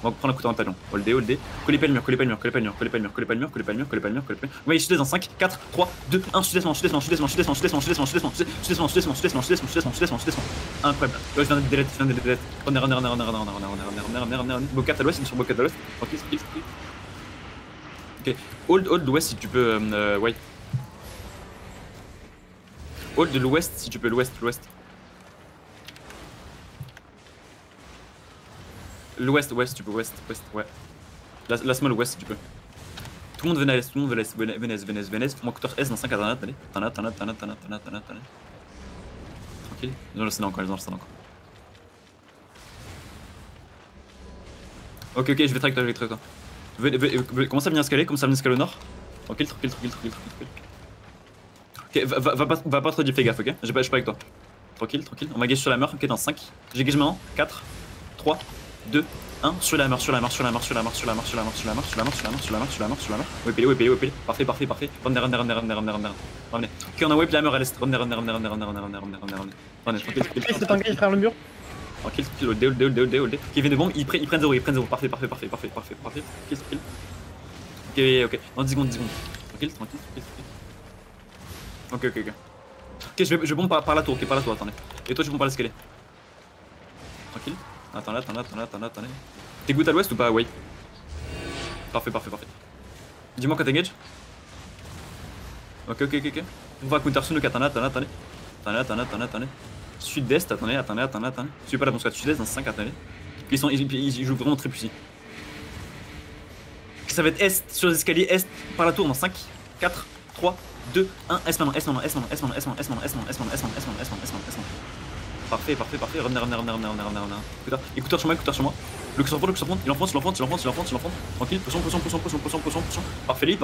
On va prendre un coup en talon. Holdé. Collez pas le mur. Ouais, je laisse dans 5, 4, 3, 2, 1, je laisse. Incroyable. Ouais, je viens de delete. Runner. Bocat à l'ouest, il est sur Bocat à l'ouest. Tranquille. Ok, hold l'ouest si tu peux, ouais. Hold de l'ouest si tu peux, l'ouest. L'ouest, tu peux, ouest, ouais. La small ouest si tu peux. Tout le monde venez à l'est, venez. Fais-moi couture S dans 5 à Tanat, allez. Tanat. Tranquille, ils ont le scénario encore. Ok, je vais track toi. Commence à venir escalader, au nord. Tranquille. Ok, va pas trop deep, fais gaffe, ok? Je suis pas avec toi. Tranquille. On va gage sur la mur, ok, dans 5. J'ai gage maintenant, 4, 3, 2, 1. Sur la mur. Ouais, payé. Parfait. Revenez. Ok, on a wipe la mur à l'est. Revenez. Tranquille. Il se t'engage frère le mur. Tranquille, hold. Qui vient de bombe, ils prennent 0, Parfait. Ok, dans 10 secondes. Tranquille. Ok. Ok, je bombe par la tour, attendez. Et toi, tu bombes par l'escalier. Tranquille. Attends là. T'es good à l'ouest ou pas? Ouais. Parfait. Dis-moi quand t'engages. Ok. On va counter sur le 4, attendez. Sud-est, attendez. Suis pas la bonne squad, sud-est dans 5, attendez. Ils jouent vraiment très puissant. Ça va être est, sur les escaliers, est, par la tour dans 5, 4, 3, 2, 1, S maintenant. Parfait. Revenez. Écoutez sur moi. Le sur front, il enfonce. Tranquille, potion. Parfait.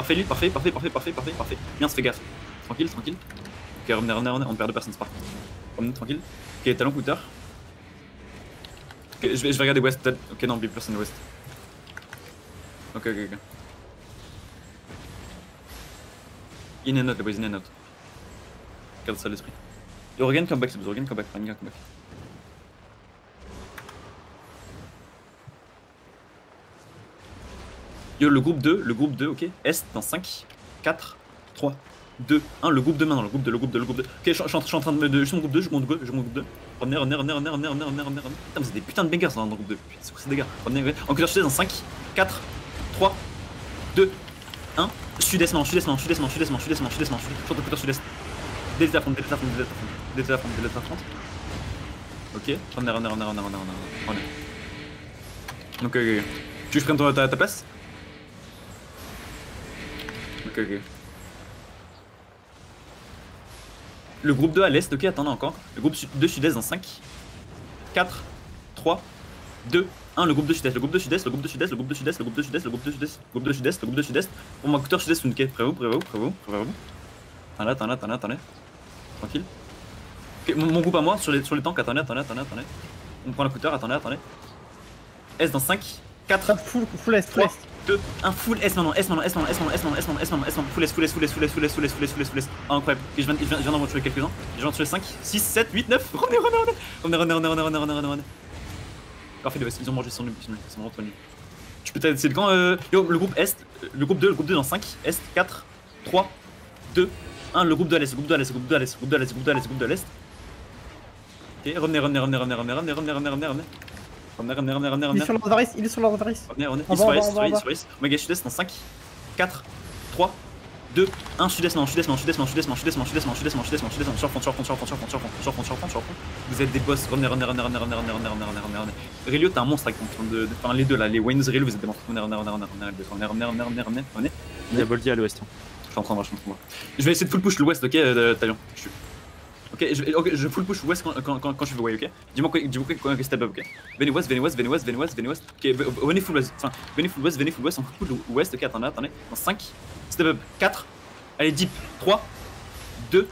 Bien, fais gaffe. Tranquille. Ok, revenez, on perd 2 personnes, c'est pas. Revenez, tranquille. Ok, talon counter. Ok, je vais regarder West. Ok, non, plus personne West. Ok. In and out, les boys, Garde ça à l'esprit. Regain comeback, c'est besoin, comeback. Yo, le groupe 2, ok. Est dans 5, 4, 3, 2, 1. Le groupe 2 maintenant, le groupe 2. Ok, je suis en train de. Je suis mon groupe 2, je monte groupe 2. Revenez. Putain, mais c'est des putains de bangers dans le groupe 2. C'est quoi ces dégâts? Revenez. En couleur sud-est dans 5, 4, 3, 2, 1. Sud-est maintenant. Je suis en couleur sud-est. Délite la front. Ok, revenez. Ok. Tu veux que je prenne ta place? Ok. Le groupe 2 à l'est, ok, attendez encore. Le groupe 2 sud-est dans 5, 4, 3, 2, 1. Le groupe 2 sud-est. Pour moi, couture sud-est, ok. Prêt-vous. Attendez. Tranquille. Ok, mon groupe à moi, sur les tanks, attendez. On prend la couture, attendez. S dans 5, 4, full est, 2, 1, full S maintenant, full S, incroyable. Et je viens d'en tuer quelques-uns, je viens d'en tuer 5, 6, 7, 8, 9, revenez. Parfait, ils ont mangé son nul, ils sont vraiment trop nuls. Tu peux t'aider, c'est le camp, yo, le groupe Est, le groupe 2 dans 5, Est, 4, 3, 2, 1, le groupe de l'Est, Ok, revenez. Il est sur l'ordre Varys. Revenez. Il se race. Omega sud-est dans 5, 4, 3, 2, 1. Sud-est. Sur front. Vous êtes des boss. Revenez. Relio, t'es un monstre avec ton de. Enfin, les deux là, les Wayne's Relio, vous êtes des monstres. Revenez. Il y a Boldy à l'ouest. Je suis en train de voir. Je vais essayer de full push l'ouest, ok, Talion. Ok, je full push west quand je veux, ouais, ok. Dis-moi quoi step up, ok. Venez west. Ok, venez full west, on full west, ok, attendez. Dans 5, step up, 4, allez deep, 3, 2,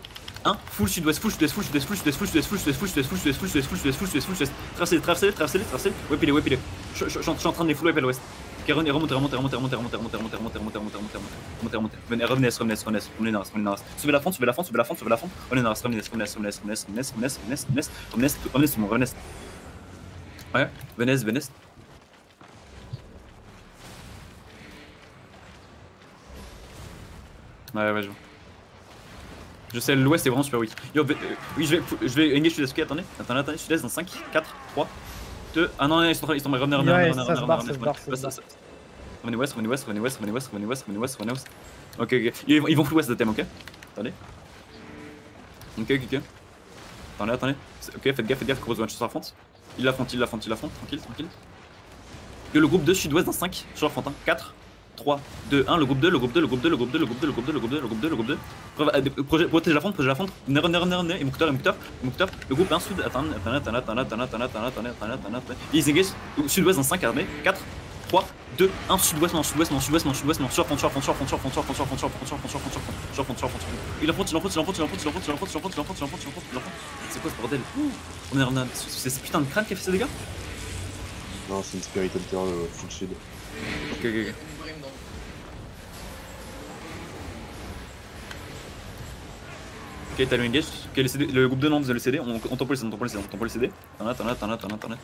1, full sud-ouest, full sud-ouest, full sud-ouest, full sud-ouest, full sud-ouest, full sud-ouest, full sud-ouest, full sud-ouest, full sud-ouest, full sud-ouest, full sud-ouest, full sud-ouest, traversez, traversez, traversez, traversez, traversez, whip-les, whip-les. Je suis en train de les full whip à l'ouest. Ok, remontez, remontez, remontez, remontez, remontez, remontez, remontez, remontez, remontez, remontez, remontez, remontez. Venez, revenez, revenez, revenez, revenez dans revenez dans Sauvez la fente, sauvez la fente, sauvez la fente, sauvez la fente. Revenez dans revenez, revenez, revenez, revenez, revenez, revenez, revenez, revenez, revenez, c'est bon, revenez. Ouais, venez, venez. Ouais, ouais, je vois. Je sais, l'ouest est vraiment super weak. Yo, oui, je vais engage sud-est. Ok, attendez, attendez, sud-est dans 5, 4, 3, 2. Ah non, ils sont tombés, revenez, revenez, revenez, revenez west, revenez west, revenez west, revenez west, revenez west, revenez west, revenez west. Ok, ok. Ils vont full west de thème, ok? Attendez. Ok, ok, ok. Attendez, attendez. Ok, faites gaffe, Cross One sur la fente. Il la fente, tranquille, tranquille. Yo, le groupe 2 sud-ouest dans 5, sur la fente, 4. 3, 2, 1, le groupe 2, le groupe 2, le groupe 2, le groupe 2, le groupe 2, le groupe 2, le groupe 2, le groupe 2, le groupe 2. Protège la fente, venez, émoucteur, le groupe 1 sud, attendez, ils engagent, sud-ouest dans 5, attendez, 4, 3, 2, 1, sud-ouest, non, sur la fente, il enfonce, c'est quoi ce bordel? C'est ce putain de crâne qui a fait ces dégâts? Non, c'est une Spirit Hunter full shield. Ok, ok, ok. Ok, t'as le engage. Ok, le groupe de non, vous avez le CD. On tempo le CD, Attendez.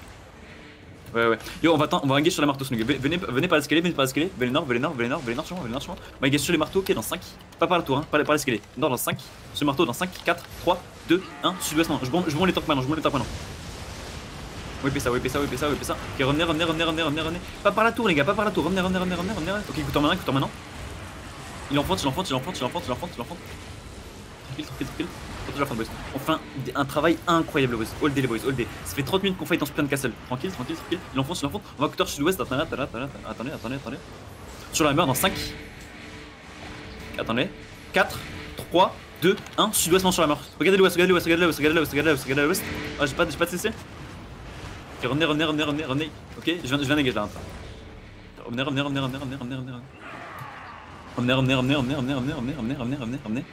Ouais. Yo, on va engage sur la marteau, venez par l'escalier, venez nord, sur moi. On va engage sur les marteaux, ok, dans 5. Pas par la tour, hein, par l'escalier. Nord dans 5. Sur le marteau dans 5, 4, 3, 2, 1. Sud-ouest, non. Je monte les tanks maintenant, Whippez ça. Ok, revenez. Pas par la tour, les gars, revenez. Ok, écoute en maintenant. Il enfonce. Tranquille. Protège la fin de boys. On fait un travail incroyable, boys. All day, les boys, all day. Ça fait 30 minutes qu'on fight dans ce putain de castle. Tranquille. Il enfonce. On va cutter sud-ouest. Attendez. Sur la mer dans 5. Attendez. 4, 3, 2, 1. Sud-ouest, non, sur la mer. Regardez l'ouest. Ah, j'ai pas de CC. Ok, revenez. Ok, je viens d'engager là. Revenez. Revenez.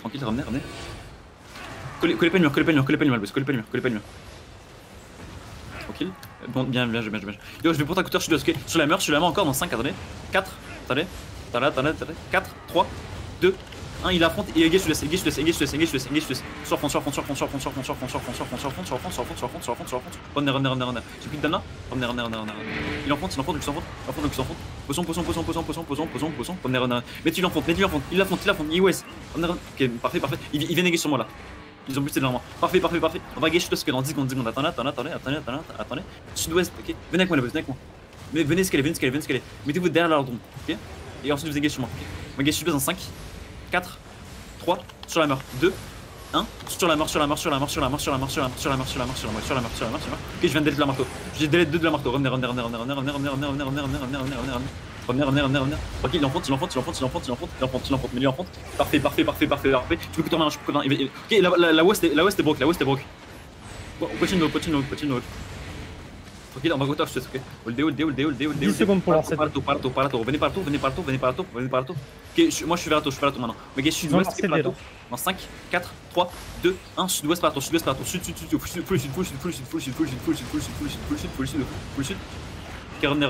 Tranquille, revenez. Collez pas le mur. Tranquille. Bon, bien. Yo, je vais pour ta couture, je suis sur la mer encore dans 5, attendez. 4, attendez. 4, 3, 2, 1, il affronte et engage sud-est. Sur fond. Revenez. J'ai plus de dana. Revenez. Il enfonce. Potion. Revenez. Mettez-lui l'enfonce. Il l'affonte. Il West. Ok, parfait. Il vient néguer sur moi là. Ils ont boosté devant moi. Parfait. On va engage sud-est dans 10 secondes. Attendez. Sud-ouest, ok. Venez avec moi. Mais venez escaler. Mettez-vous derrière l'ordre, ok. Et ensuite vous engagez sur moi. On engage sud-ouest dans 5. 4, 3, sur la mer, 2, 1, sur la mer. Ok, je viens de delete la marteau. J'ai delete 2 de la marteau. Revenez. Ok, il enfonce. Mais lui enfonce. Parfait. Tu peux que maintenant, Ok, la west est broke. Continue. Ok, on va go top, ok. Hold 10 secondes pour lancer. Partout. Venez partout. Ok, moi je suis vers la tour maintenant. Mais je suis sud-ouest, partout. Dans 5, 4, 3, 2, 1, sud-ouest partout. Sud, full sud. Ok, revenez.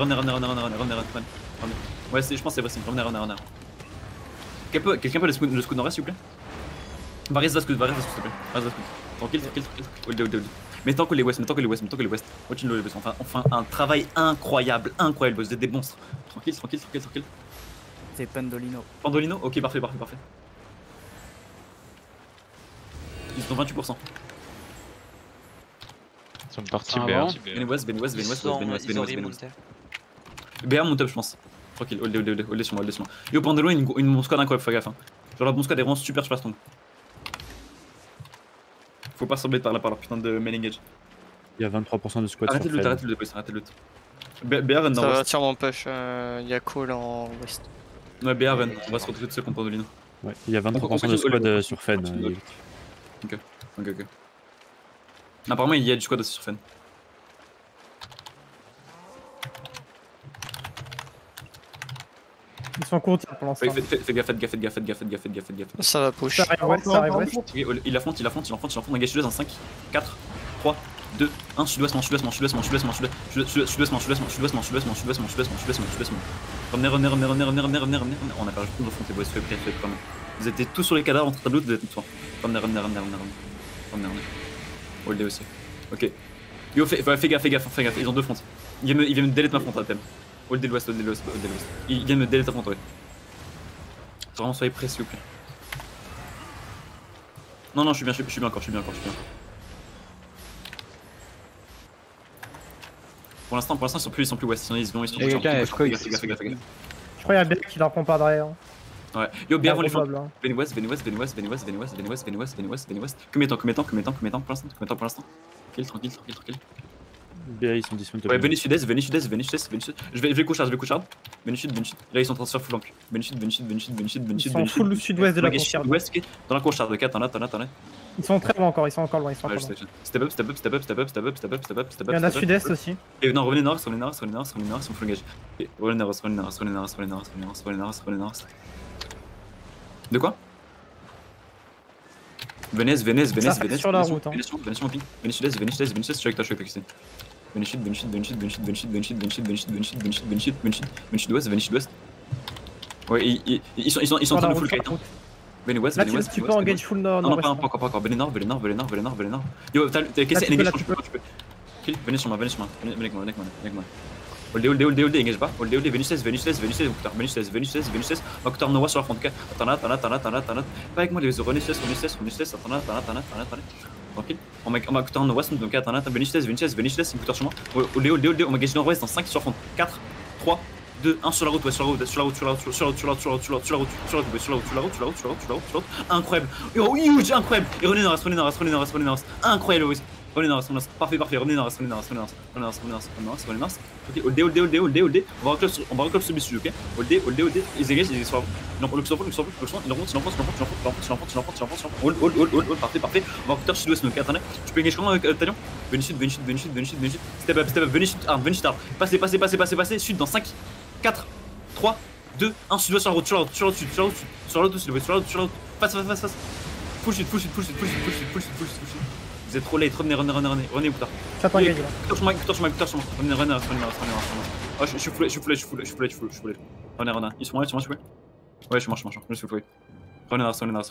Ouais, je pense que c'est facile. Revenez. Quelqu'un peut le scoot nord-est, s'il vous plaît? Varese va scoot, s'il te plaît. Tranquille. Hold. Mais tant que les west. Watch in low, boss. Enfin, un travail incroyable, boss. Vous êtes des monstres. Tranquille. C'est Pandolino. Ok, parfait. Ils sont 28%. Ils sont partis BA. Ben West. BA mon top, je pense. Tranquille, hold sur moi. Yo, Pandolino, une squad incroyable, fais gaffe. Genre la squad est vraiment super strong. Faut pas s'embêter par leur putain de main engage. Il y a 23% de squad. Arrêtez de loot. BA run dans Ça va west. tirer mon push, y'a call en west. Ouais, BA run, on va se retrouver tout seul contre Pandolino. Ouais, il y a 23% de squad sur Fen. Ok. Apparemment, il y a du squad aussi sur Fen. sont courtes pour l'instant. Fais gaffe, faites gaffe, faites gaffe, faites gaffe, faites gaffe, faites gaffe. Ça va push. Ça arrive west, ça arrive west. Il affronte, engage sud-ouest en 5, 4, 3, 2, 1, sud-ouest, sud-ouest. Revenez. On a perdu tout le front, les boys, soyez prêts, quand même. Vous étiez tous sur les cadavres entre tableaux, vous êtes tous. Revenez. Hold aussi. Ok. Yo, fais gaffe, ils ont deux fronts. Il vient me delete ma front à thème. Hold l'ouest. Il vient me delete ta front, ouais. Vraiment, soyez prêts, s'il vous plaît. Non, je suis bien encore. Pour l'instant, ils sont plus west, ils sont Et quelqu'un FK, gaffe. Je crois qu'il y a bien qui leur prend pas derrière. Ouais, yo, bien avant les flancs. Probable, hein. Venez west. Combien de temps pour l'instant? Tranquille. BA, ils sont disponibles. Ouais, venez sud-est. Je vais couchard. Venez sud. Là, ils sont en train de se faire full flank. Venez sud. Ils sont full sud-ouest de la coursière. Ouest, dans la coursière de 4, t'en as. Ils sont très loin encore, ils sont encore loin. Ouais, je sais. Step up. Il y en a sud-est aussi. Et non, revenez nord, ils sont full engage. Revenez nord. De quoi? Venez. Sur la route. Venez sur mon ping. Venez sud-est, je suis avec toi, Pixie. Venez sud-ouest. Ouais, ils sont en train de full kite. Venez west. Là, tu peux engage full nord. Non, pas encore. Venez nord. Yo, t'as caissé engage, tu peux. Venez sur moi. Venez avec moi. Hold, engage pas. Hold, venez 16, Octar Noah sur la front, ok. Attends. Pas avec moi, les renez 16, attends. Tranquille. On m'a Octar Noah, donc attends, venez 16, il me coûte sur moi. Hold, on m'a gagé nord-ouest dans 5 sur front. 4, 3, 2, 1 sur la route, ouais, sur la route. Incroyable. Yo, huge, incroyable. Et revenez nord. Incroyable, oui. Revenez nord. Parfait. Revenez nord. Ok, hold. On va reclop ce bisou, ok. Hold. Ils dégagent, ils sont. Il remonte. Hold. Parfait. On va reclop sud-ouest, donc attendez. Tu peux engager comment avec Talion? Venez sud. Step up. Venez sud. Passez. Sud dans 5, 4, 3, 2, 1. Sud-ouest sur la route. Sur la route aussi, face. Full sud. Vous êtes trop late, revenez ou tard. J'attends engage là. Couture sur moi. Revenez. Oh, je suis full. Revenez. Ils sont là, tu peux? Ouais, je marche. Je suis full. Revenez.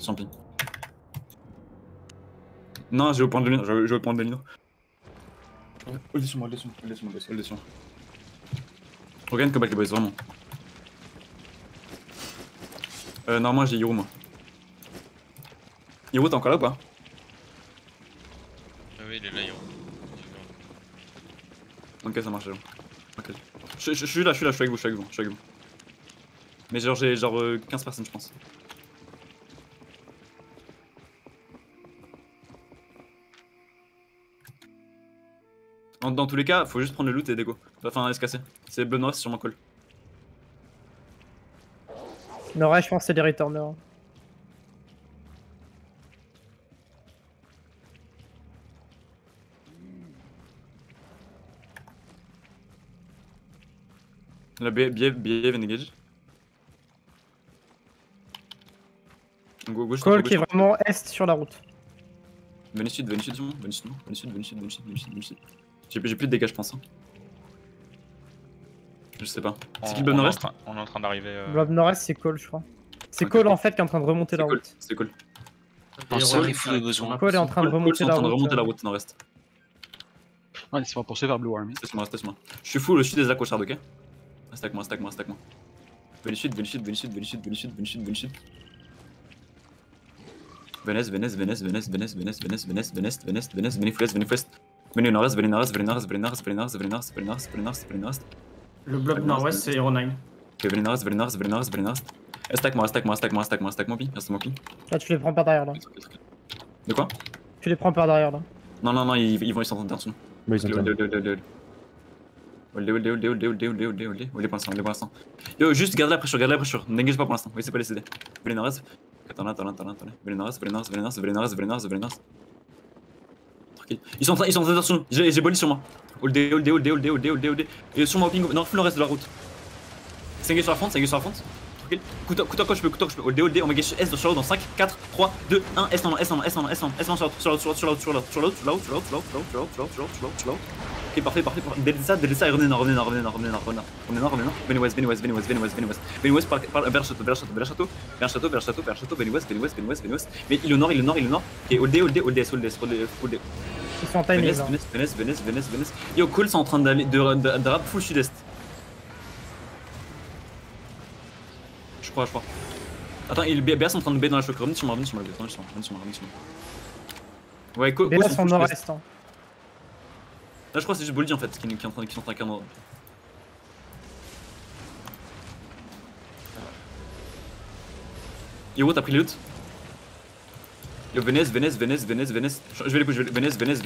Zombie. Non, j'ai au point de l'union. Hold sur moi. Regarde combat les boys, vraiment. Normalement j'ai Hiro moi. Hiro t'es encore là ou pas? Oui, il est là, Hiro. Ok, ça marche. Okay. Je suis là, je suis avec vous. Mais j'ai 15 personnes je pense. Dans tous les cas, faut juste prendre le loot et dégo. Enfin, se casser. C'est bleu noir, c'est sur mon call. Nord, je pense que c'est des returners. La BF engage. Call qui est vraiment est sur la route. Venez sud. J'ai plus de dégâts, je pense. Je sais pas. C'est qui le blob nord-est? On est en train d'arriver. Blob nord-est, c'est Call, je crois. C'est Call en fait qui est en train de remonter la route. C'est Call. Pensez fou de besoin. Call est en train de remonter la route. Nord-est. Ouais, laissez-moi poursuivre vers Blue Army. Reste moi. Je suis full au sud des accrochard, ok? Reste avec moi. Venez sud. Venez fouest. Venez nord-est. Le bloc nord-ouest c'est Hero 9. Ok, venez nord-est. Reste avec moi, pi. Là, tu les prends pas derrière là. De quoi? Tu les prends pas derrière là. Non, ils sont en train de dessous. Bah, ils sont Hold pour l'instant. Yo, juste garde la pression. N'engage pas pour l'instant. Oui, c'est pas les CD. Venez nord-est. Attends. Venez nord-est. Ils sont en train de sur nous. J'ai bolé sur moi. All day. Et sur moi, ping. Non, full le reste de la route. 5 sur la front, tranquille. Couteau quand je peux. All day, on va gage S sur l'autre dans 5, 4, 3, 2, 1, S sur l'autre. Ok, parfait. Delta, et revenez nord. Venez west, vers le château. Venez west. Mais il est au nord. Ok, all day. Ils sont en timing. Venez. Yo, Cole, c'est en train d'aller de rap full sud-est. Je crois. Attends, il BS en train de B dans la choc. Revenez sur moi. Ouais, Cole, BS sont nord-est. Hein. Là, je crois que c'est juste Boldy en fait qui sont en train de cadrer. Yo, t'as pris les loot? Yo, Venez. Je vais les coucher. Venez, passez,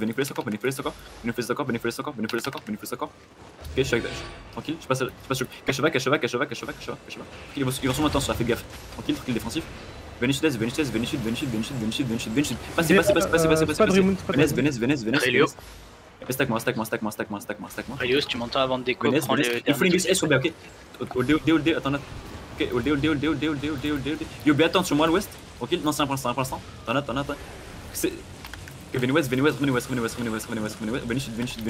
venez encore. Ok, je suis avec. Tranquille, je passe. Cacheva. Ils vont sûrement attendre sur la, faites gaffe. Tranquille, défensif. Venez sud. Passez. Venez. Stack moi. Helios, tu m'entends avant de déco, prends le Il faut l'ingénier sur B, ok. All day, attends. Ok, all day. Yo, B, attends sur moi à l'ouest. Ok, non, c'est un point. Attends. C'est. Venez west. Venez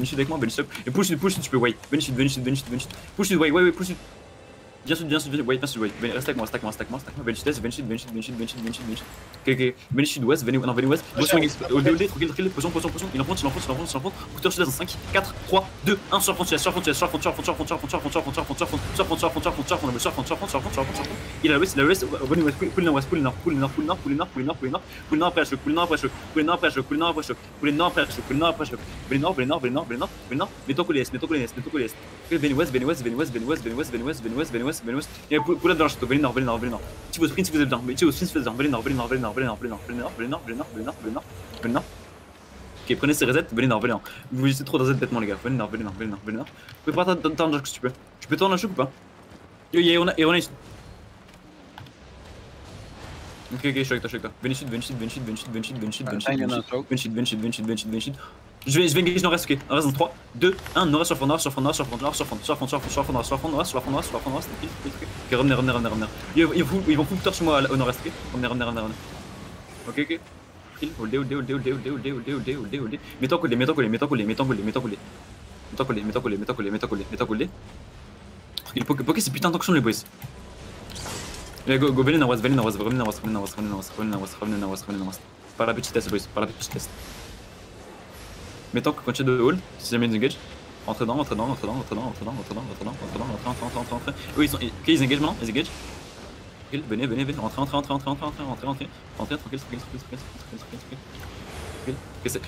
sud avec moi, et push sud, tu peux, ouais. Venez sud. Push sud, ouais, push sud. Bien sud, ouais. Reste avec moi. Venez sud. Ok. Venez sud-ouest, venez west. Tranquille, position. Il enfonce. Couteur sud-est dans 5, 4, 3, 2, 1, sur la frontière. Il a l'ouest. Venez west, pull nord. Après choc. Mets-toi collé est. Venez west. Il y a pull up dans le château, venez nord. Si vous sprint, si vous êtes dedans, venez nord. Ok, prenez ces resets, venez nord. Vous êtes trop dans cette bêtement, les gars. Venez nord. Vous pouvez pas tendre un si tu peux. Tu peux tendre un choc ou pas? Yo, on a ici. Ok, je suis avec toi. Venez sud. Je vais engage nord-est, ok. Nord-est dans 3, 2, 1, nord-est sur fond, tranquille. Ok, revenez. Ils vont full touch sur moi au nord-est, ok. Revenez. Ok. All day. Mets-toi collé. Il poké c'est putain d'action les boys. Go, venez nord-ouest. Par la petite test, boys, Mettons que continue de hold, si jamais ils engage. Rentrez dedans. Oui, ils engagent maintenant, ils engagent. Venez. Rentrez. Tranquille.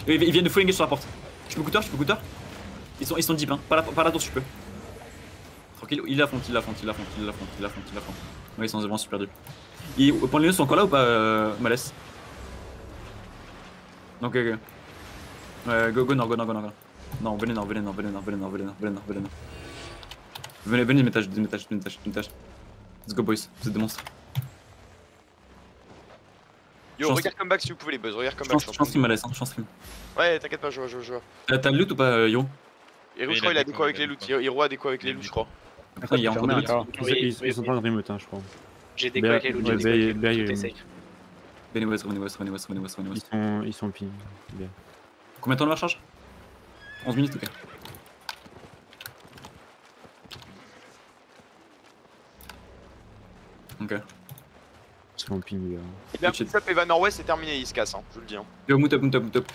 Ils viennent de full engage sur la porte. Je peux couteur. Ils sont deep, hein. Pas la tour, si je peux. Tranquille, il affronte. Ouais, ils sont vraiment super deep. Au point de lieu, sont encore là ou pas, Malès? Ok. Go nord. Non, venez nord. Venez d'étage. Let's go, boys, vous êtes des monstres. Yo, regarde comeback si vous pouvez les buzz, regarde comeback. Je pense qu'il m'a laissé, Ouais, t'inquiète pas, je vois. T'as le loot ou pas, Yo? Hero, je crois, il a déco avec les loots. Hero a déco avec les loots, je crois. Après, il y a encore des loots. Ils sont pas de remote, je crois. J'ai déco avec les loots, tout est safe. Venez west. Ils sont ping. Bien. Combien de temps de la charge? 11 minutes, ok. Ok. Ils sont ping, Il a un up et va nord-ouest, c'est terminé, il se casse, je vous le dis. Yo, move up.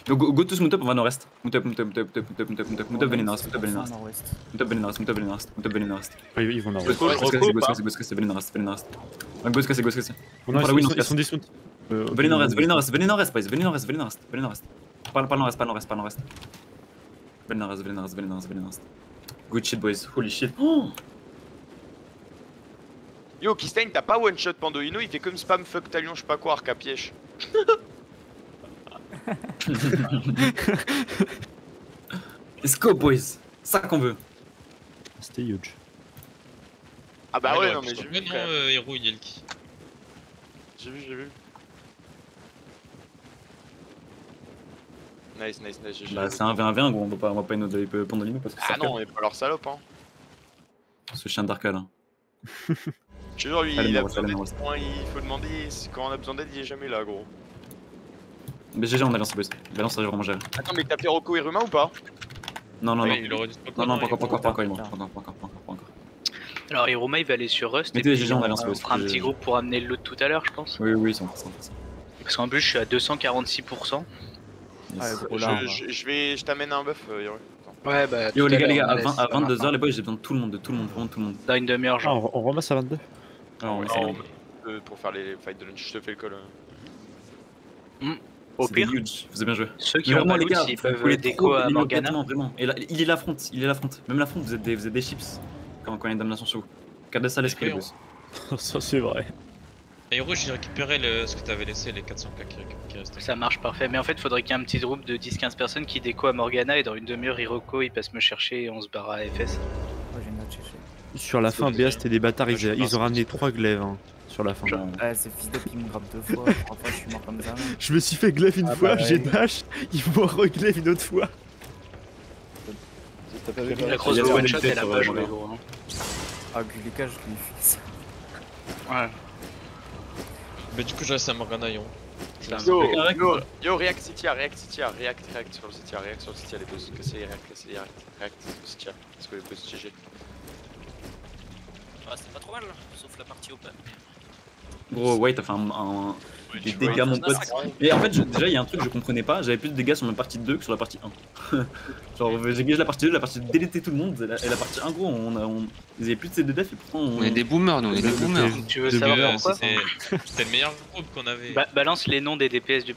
Go tous move up, on va nord-est. Move up, venez nord-est. Venez nord-est. Ils vont nord-est. Go, venez nord-est. Go, cassez. Ils sont dissout. Venez nord-est, boys. Venez nord-est. Pas nord-est. Venez nord-est. Good shit, boys. Holy shit. Oh. Yo, Kistain, t'as pas one shot Pandoino, il fait comme spam fuck talion, je sais pas quoi, arc à piège. Let's go, boys. Ça qu'on veut. C'était huge. Ah bah ouais, non, mais j'ai vu. Héros, il y a le qui. J'ai vu. Nice, nice, nice. GG. Bah, c'est un 1v1 gros, on va pas une Pandolino parce que Ah non, on est pas leur salope, hein. Ce chien d'Arca là. Je te jure, lui, Allez, il a Norest, besoin allez, d'aide, Norest. il faut demander, quand on a besoin d'aide, il est jamais là, gros. Mais GG, on avance, boys. Balance, ça j'ai vraiment géré. Attends, mais t'as fait Rocco et Ruma ou pas? Non, non, non. Oui, il aurait dû se Non, non, pas prendre, encore, il pas encore, faut il manque. Pas encore. Alors, Hiruma, il va aller sur Rust. Mettez et les puis GG en on avance, boys. fera un petit groupe pour amener le loot tout à l'heure, je pense. Oui, oui, ils sont ça. Parce qu'en plus, je suis à 246%. Je t'amène un buff, Hiro. Ouais, bah. Yo, tout les à gars, l'heure, à on laisse, 22h, les boys, j'ai besoin de tout le monde, vraiment tout le monde. Dans une demi-heure, genre. On ramasse à 22. Non, Ouais, c'est non, pour faire les fights de lunch, je te fais le call. Au C'était pire, huge, vous avez bien joué. ceux qui Mais ont vraiment, pas les loot, gars, s'ils vous peuvent pouvez déco trop à aimer Morgana. Vraiment. Et là, il est la front. Même la front, vous êtes des chips quand il y a une domination sur vous. Gardez ça à l'esprit, les boys. Ça, c'est vrai. Et Rouge, j'ai récupéré ce que t'avais laissé, les 400k qui restaient. Ça marche parfait, mais en fait, faudrait qu'il y ait un petit groupe de 10-15 personnes qui déco à Morgana et dans une demi-heure, Hiroko il passe me chercher et on se barre à FS. Oh, j'ai une note chercher. Sur la fin, BA c'était des bâtards, ils ont ramené 3 glaives hein, sur la fin. Ouais, c'est fils de qui me grappe 2 fois. 3 fois, je suis mort comme ça. Je me suis fait glaive une fois, bah, j'ai ouais. dash, ils m'ont re-glaive une autre fois. La grosse one shot, elle a pas joué, gros. hein. Ah, puis les cas, je lui fais ça. Ouais. Mais du coup, je reste à Morgana, Yon. Yo, react City, react sur le City, les boss. Cassez, react sur le City. Parce que les boss GG. Ah, c'est pas trop mal, sauf la partie open. Gros, ouais, t'as fait des dégâts, mon pote. Et en fait, déjà, il y a un truc que je comprenais pas. J'avais plus de dégâts sur ma partie 2 que sur la partie 1. Genre, j'ai gagé la partie 2, la partie 2 délété tout le monde. Et la partie 1, gros, ils avaient plus de CD def et pourtant. On est des boomers, nous, on est des boomers. Tu veux savoir pourquoi C'était le meilleur groupe qu'on avait. Balance les noms des DPS du